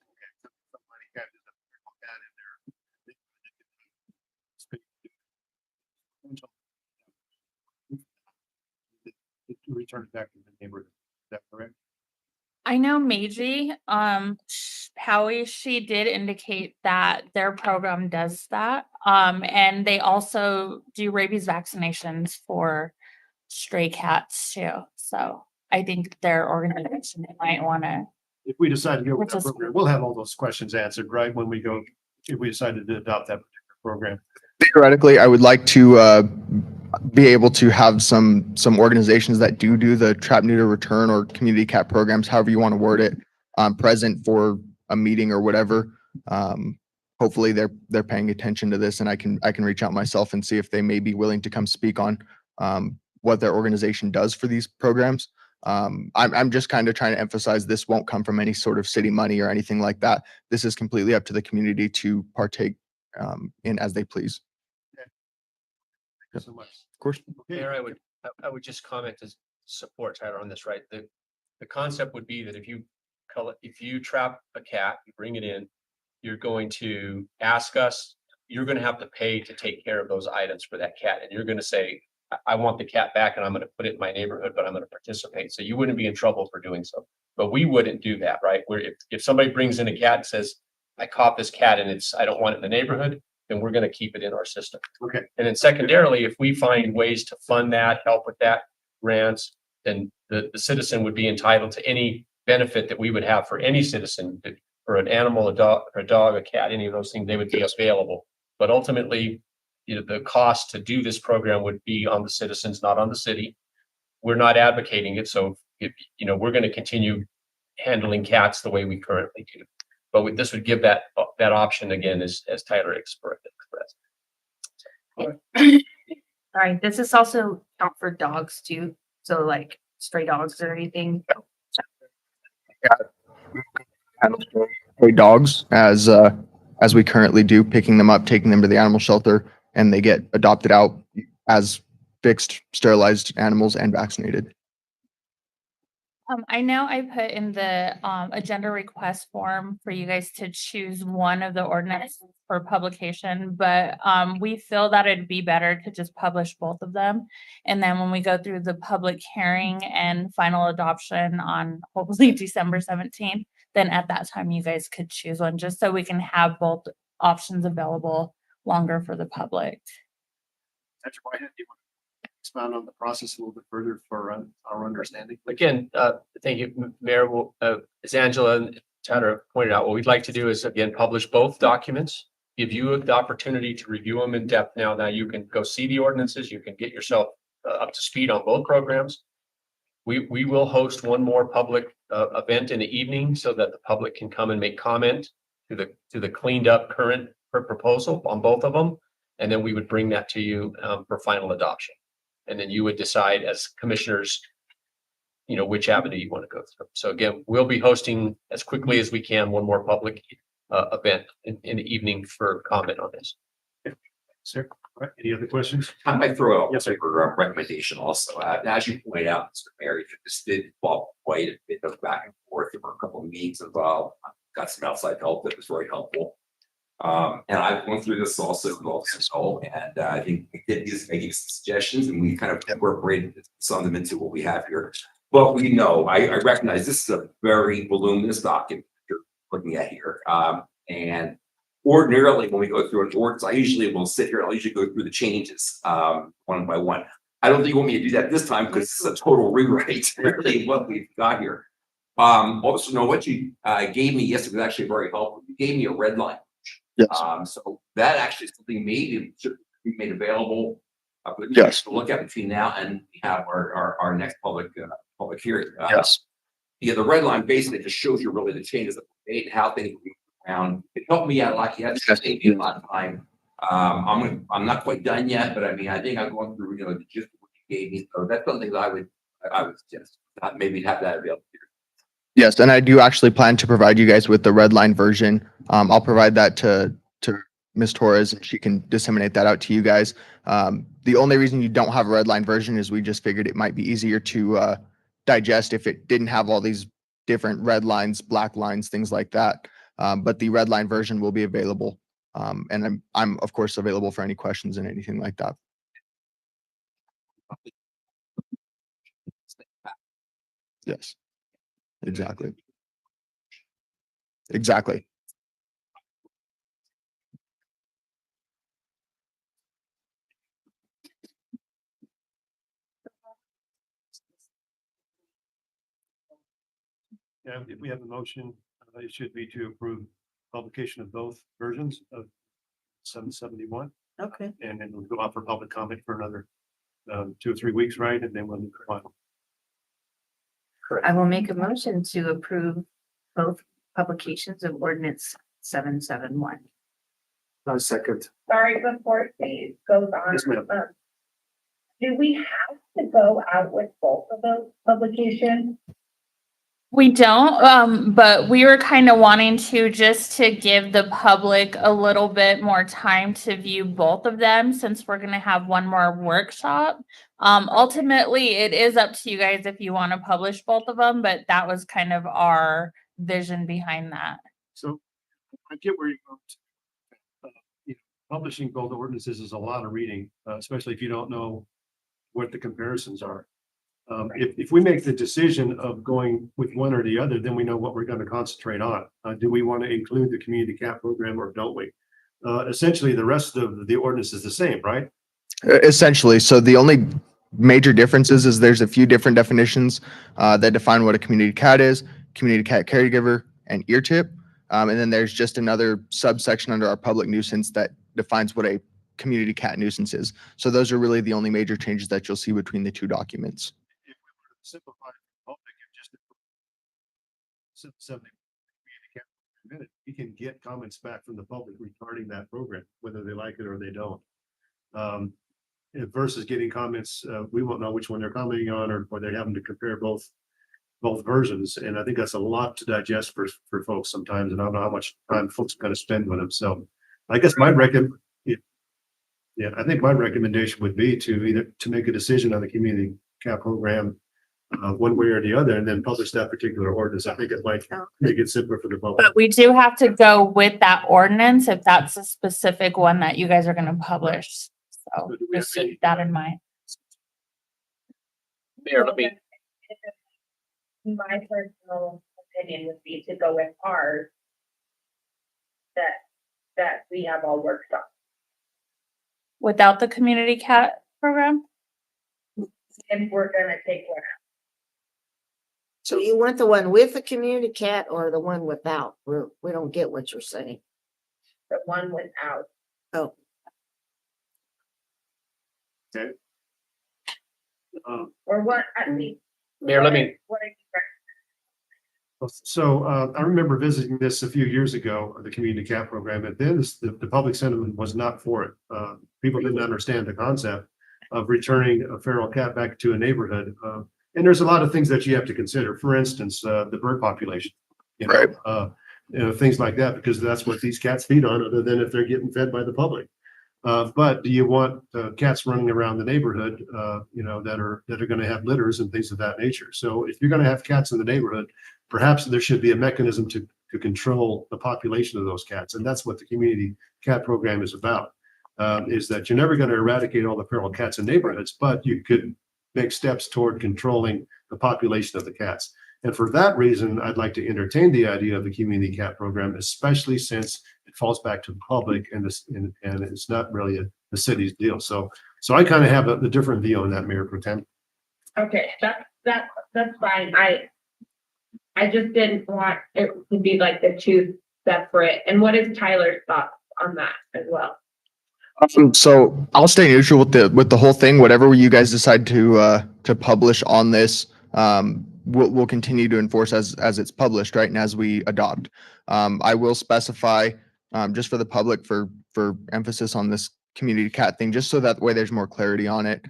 Return it back to the neighborhood. Is that correct? I know Meiji, Howie, she did indicate that their program does that. And they also do rabies vaccinations for stray cats too. So I think their organization might want to. If we decide to go with that Which is- program, we'll have all those questions answered, right? When we go, if we decided to adopt that particular program. Theoretically, I would like to be able to have some organizations that do the trap neuter return or community cat programs, however you want to word it, present for a meeting or whatever. Hopefully they're paying attention to this, and I can reach out myself and see if they may be willing to come speak on what their organization does for these programs. I'm just kind of trying to emphasize this won't come from any sort of city money or anything like that. This is completely up to the community to partake in as they please. Thank you so much. Of course. Mayor, I would just comment to support Tyler on this, right? The concept would be that if you trap a cat, you bring it in, you're going to ask us, you're going to have to pay to take care of those items for that cat. And you're going to say, I want the cat back and I'm going to put it in my neighborhood, but I'm going to participate. So you wouldn't be in trouble for doing so. But we wouldn't do that, right? Where if somebody brings in a cat and says, I caught this cat and I don't want it in the neighborhood, then we're going to keep it in our system. Okay. And then secondarily, if we find ways to fund that, help with that grants, then the citizen would be entitled to any benefit that we would have for any citizen, for an animal, a dog, a cat, any of those things, they would be available. But ultimately, the cost to do this program would be on the citizens, not on the city. we're not advocating it. So if, you know, we're going to continue handling cats the way we currently do. But this would give that option again, as Tyler expressed. All right, does this also count for dogs too? So like stray dogs or anything? Stray dogs as we currently do, picking them up, taking them to the animal shelter, and they get adopted out as fixed, sterilized animals and vaccinated. I know I put in the agenda request form for you guys to choose one of the ordinances for publication, but we feel that it'd be better to just publish both of them. And then when we go through the public hearing and final adoption on hopefully December 17th, then at that time you guys could choose one, just so we can have both options available longer for the public. Dr. Whitehead, do you want to expound on the process a little bit further for our understanding? Again, thank you, Mayor. Well, as Angela and Tyler pointed out, what we'd like to do is again, publish both documents, give you the opportunity to review them in depth. Now you can go see the ordinances. You can get yourself up to speed on both programs. We will host one more public event in the evening so that the public can come and make comment to the cleaned up current proposal on both of them. And then we would bring that to you for final adoption. And then you would decide as commissioners, you know, which avenue you want to go through. So again, we'll be hosting as quickly as we can one more public event in the evening for comment on this. Sir, all right, any other questions? I might throw out Yes, sir. a recommendation also. As you pointed out, Mr. Mayor, this did involve quite a bit of back and forth. There were a couple of meetings involved. Got some outside help that was very helpful. And I've gone through this also with all this role, and I think we did just making suggestions, and we kind of incorporated some of them into what we have here. But we know, I recognize this is a very voluminous document you're looking at here. And ordinarily, when we go through an ordinance, I usually will sit here and I'll usually go through the changes one by one. I don't think you want me to do that this time because it's a total rewrite, really, what we've got here. Also, know what you gave me yesterday was actually very helpful. You gave me a red line. Yes. So that actually is something maybe should be made available. Yes. To look at between now and we have our next public hearing. Yes. Yeah, the red line basically just shows you really the changes that were made and how things move around. It helped me out a lot. Yeah, it's saved me a lot of time. I'm not quite done yet, but I mean, I think I'm going through, you know, just what you gave me. So that's something that I would suggest maybe have that available here. Yes, and I do actually plan to provide you guys with the red line version. I'll provide that to Ms. Torres, and she can disseminate that out to you guys. The only reason you don't have a red line version is we just figured it might be easier to digest if it didn't have all these different red lines, black lines, things like that. But the red line version will be available. And I'm of course available for any questions and anything like that. Yes. Exactly. Exactly. Yeah, if we have a motion, it should be to approve publication of both versions of 771. Okay. And then we'll go out for public comment for another 2 or 3 weeks, right? And then we'll move on. I will make a motion to approve both publications of ordinance 771. No second. Sorry, before it goes on. Yes, ma'am. Do we have to go out with both of those publications? We don't, but we were kind of wanting to just to give the public a little bit more time to view both of them since we're going to have one more workshop. Ultimately, it is up to you guys if you want to publish both of them, but that was kind of our vision behind that. So I get where you're going. Publishing both ordinances is a lot of reading, especially if you don't know what the comparisons are. If we make the decision of going with one or the other, then we know what we're going to concentrate on. Do we want to include the community CAP program or don't we? Essentially, the rest of the ordinance is the same, right? Essentially. So the only major differences is there's a few different definitions that define what a community cat is, community cat caregiver, and ear tip. And then there's just another subsection under our public nuisance that defines what a community cat nuisance is. So those are really the only major changes that you'll see between the two documents. If simplify the public and just 70 minute, you can get comments back from the public regarding that program, whether they like it or they don't. Versus getting comments, we won't know which one they're commenting on, or they're having to compare both versions. And I think that's a lot to digest for folks sometimes, and I don't know how much time folks are going to spend with them. So I guess I think my recommendation would be to either to make a decision on the community cap program one way or the other, and then publish that particular ordinance. I think it might make it simpler for the public. But we do have to go with that ordinance if that's a specific one that you guys are gonna publish. So just keep that in mind. Mayor, let me, My personal opinion would be to go with ours. That we have all worked on. Without the community cat program? If we're gonna take one out. So you want the one with the community cat or the one without? We don't get what you're saying. The one without. Oh. Okay. Or what, I mean. Mayor, let me, What are you So I remember visiting this a few years ago, the community cap program, and then the public sentiment was not for it. People didn't understand the concept of returning a feral cat back to a neighborhood. And there's a lot of things that you have to consider. For instance, the bird population. Right. Things like that, because that's what these cats feed on, other than if they're getting fed by the public. But do you want cats running around the neighborhood, that are going to have litters and things of that nature? So if you're going to have cats in the neighborhood, perhaps there should be a mechanism to control the population of those cats. And that's what the community cat program is about, is that you're never going to eradicate all the feral cats in neighborhoods, but you could make steps toward controlling the population of the cats. And for that reason, I'd like to entertain the idea of the community cat program, especially since it falls back to the public and it's not really the city's deal. So I kind of have a different view on that, Mayor Pro Tem. Okay, that's fine. I just didn't want it to be like the two separate. And what is Tyler's thoughts on that as well? So I'll stay neutral with the whole thing. Whatever you guys decide to publish on this, we'll continue to enforce as it's published, right? And as we adopt. I will specify just for the public for emphasis on this community cat thing, just so that way there's more clarity on it.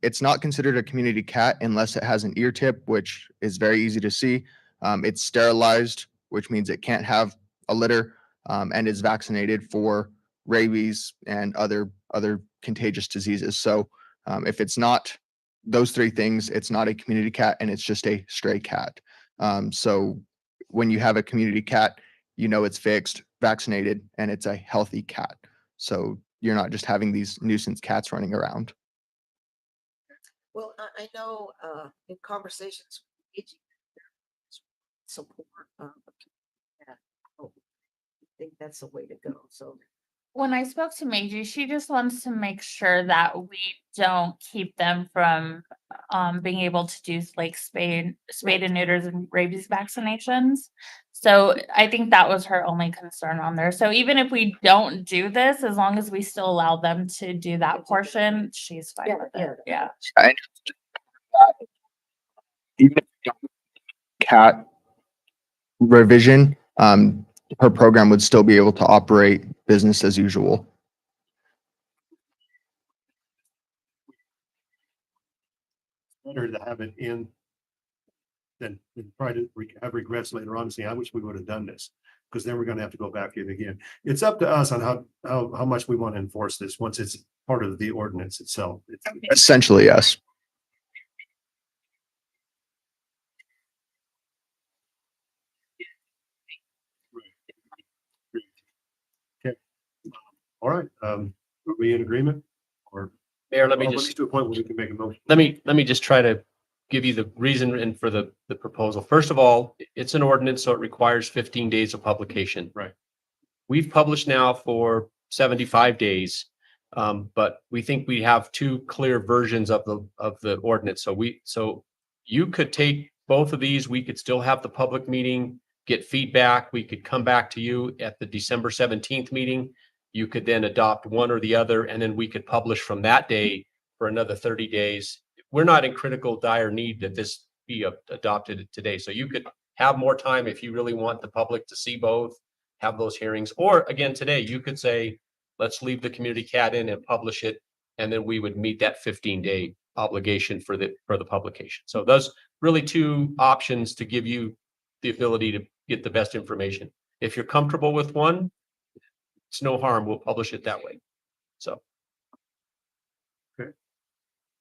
It's not considered a community cat unless it has an ear tip, which is very easy to see. It's sterilized, which means it can't have a litter, and is vaccinated for rabies and other contagious diseases. So if it's not those three things, it's not a community cat and it's just a stray cat. So when you have a community cat, it's fixed, vaccinated, and it's a healthy cat. So you're not just having these nuisance cats running around. Well, I know in conversations with support, I think that's the way to go. So When I spoke to Meiji, she just wants to make sure that we don't keep them from being able to do like spade and neuters and rabies vaccinations. So I think that was her only concern on there. So even if we don't do this, as long as we still allow them to do that portion, she's fine with it. Yeah. Even if you don't cat revision, her program would still be able to operate business as usual. Better to have it in than try to have regrets later on and say, I wish we would have done this, because then we're going to have to go back in again. It's up to us on how much we want to enforce this once it's part of the ordinance itself. Essentially, yes. Okay. All right. Are we in agreement? Or Mayor, let me let's just, do a point where we can make a motion. let me just try to give you the reason and for the proposal. First of all, it's an ordinance, so it requires 15 days of publication. Right. We've published now for 75 days, but we think we have two clear versions of the ordinance. So you could take both of these, we could still have the public meeting, get feedback. We could come back to you at the December 17th meeting. You could then adopt one or the other, and then we could publish from that day for another 30 days we're not in critical dire need that this be adopted today. So you could have more time if you really want the public to see both, have those hearings. Or again, today, you could say, let's leave the community cat in and publish it. And then we would meet that 15-day obligation for the publication. So those really two options to give you the ability to get the best information. If you're comfortable with one, it's no harm. We'll publish it that way. So.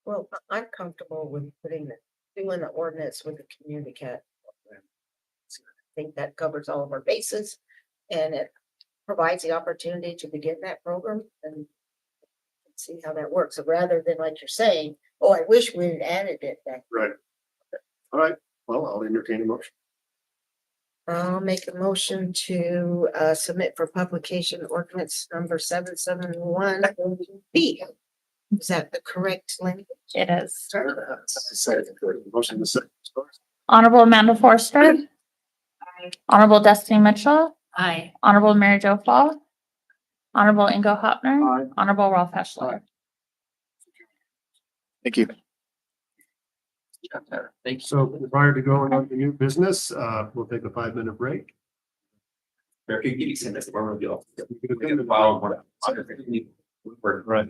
Well, I'm comfortable with doing the ordinance with the community cat program. I think that covers all of our bases and it provides the opportunity to begin that program and see how that works. So rather than like you're saying, oh, I wish we had added it back. Right. All right, well, I'll entertain a motion. I'll make a motion to submit for publication ordinance number 771 B. Is that the correct language? It is. Motion to second. Honorable Amanda Forster. Honorable Destiny Mitchell. Aye. Honorable Mary Jo Fall. Honorable Ingo Hopner. Honorable Ralph Heschler. Thank you. Thank you. So prior to going on to new business, we'll take a 5-minute break. Eric, can you send us the real? Right.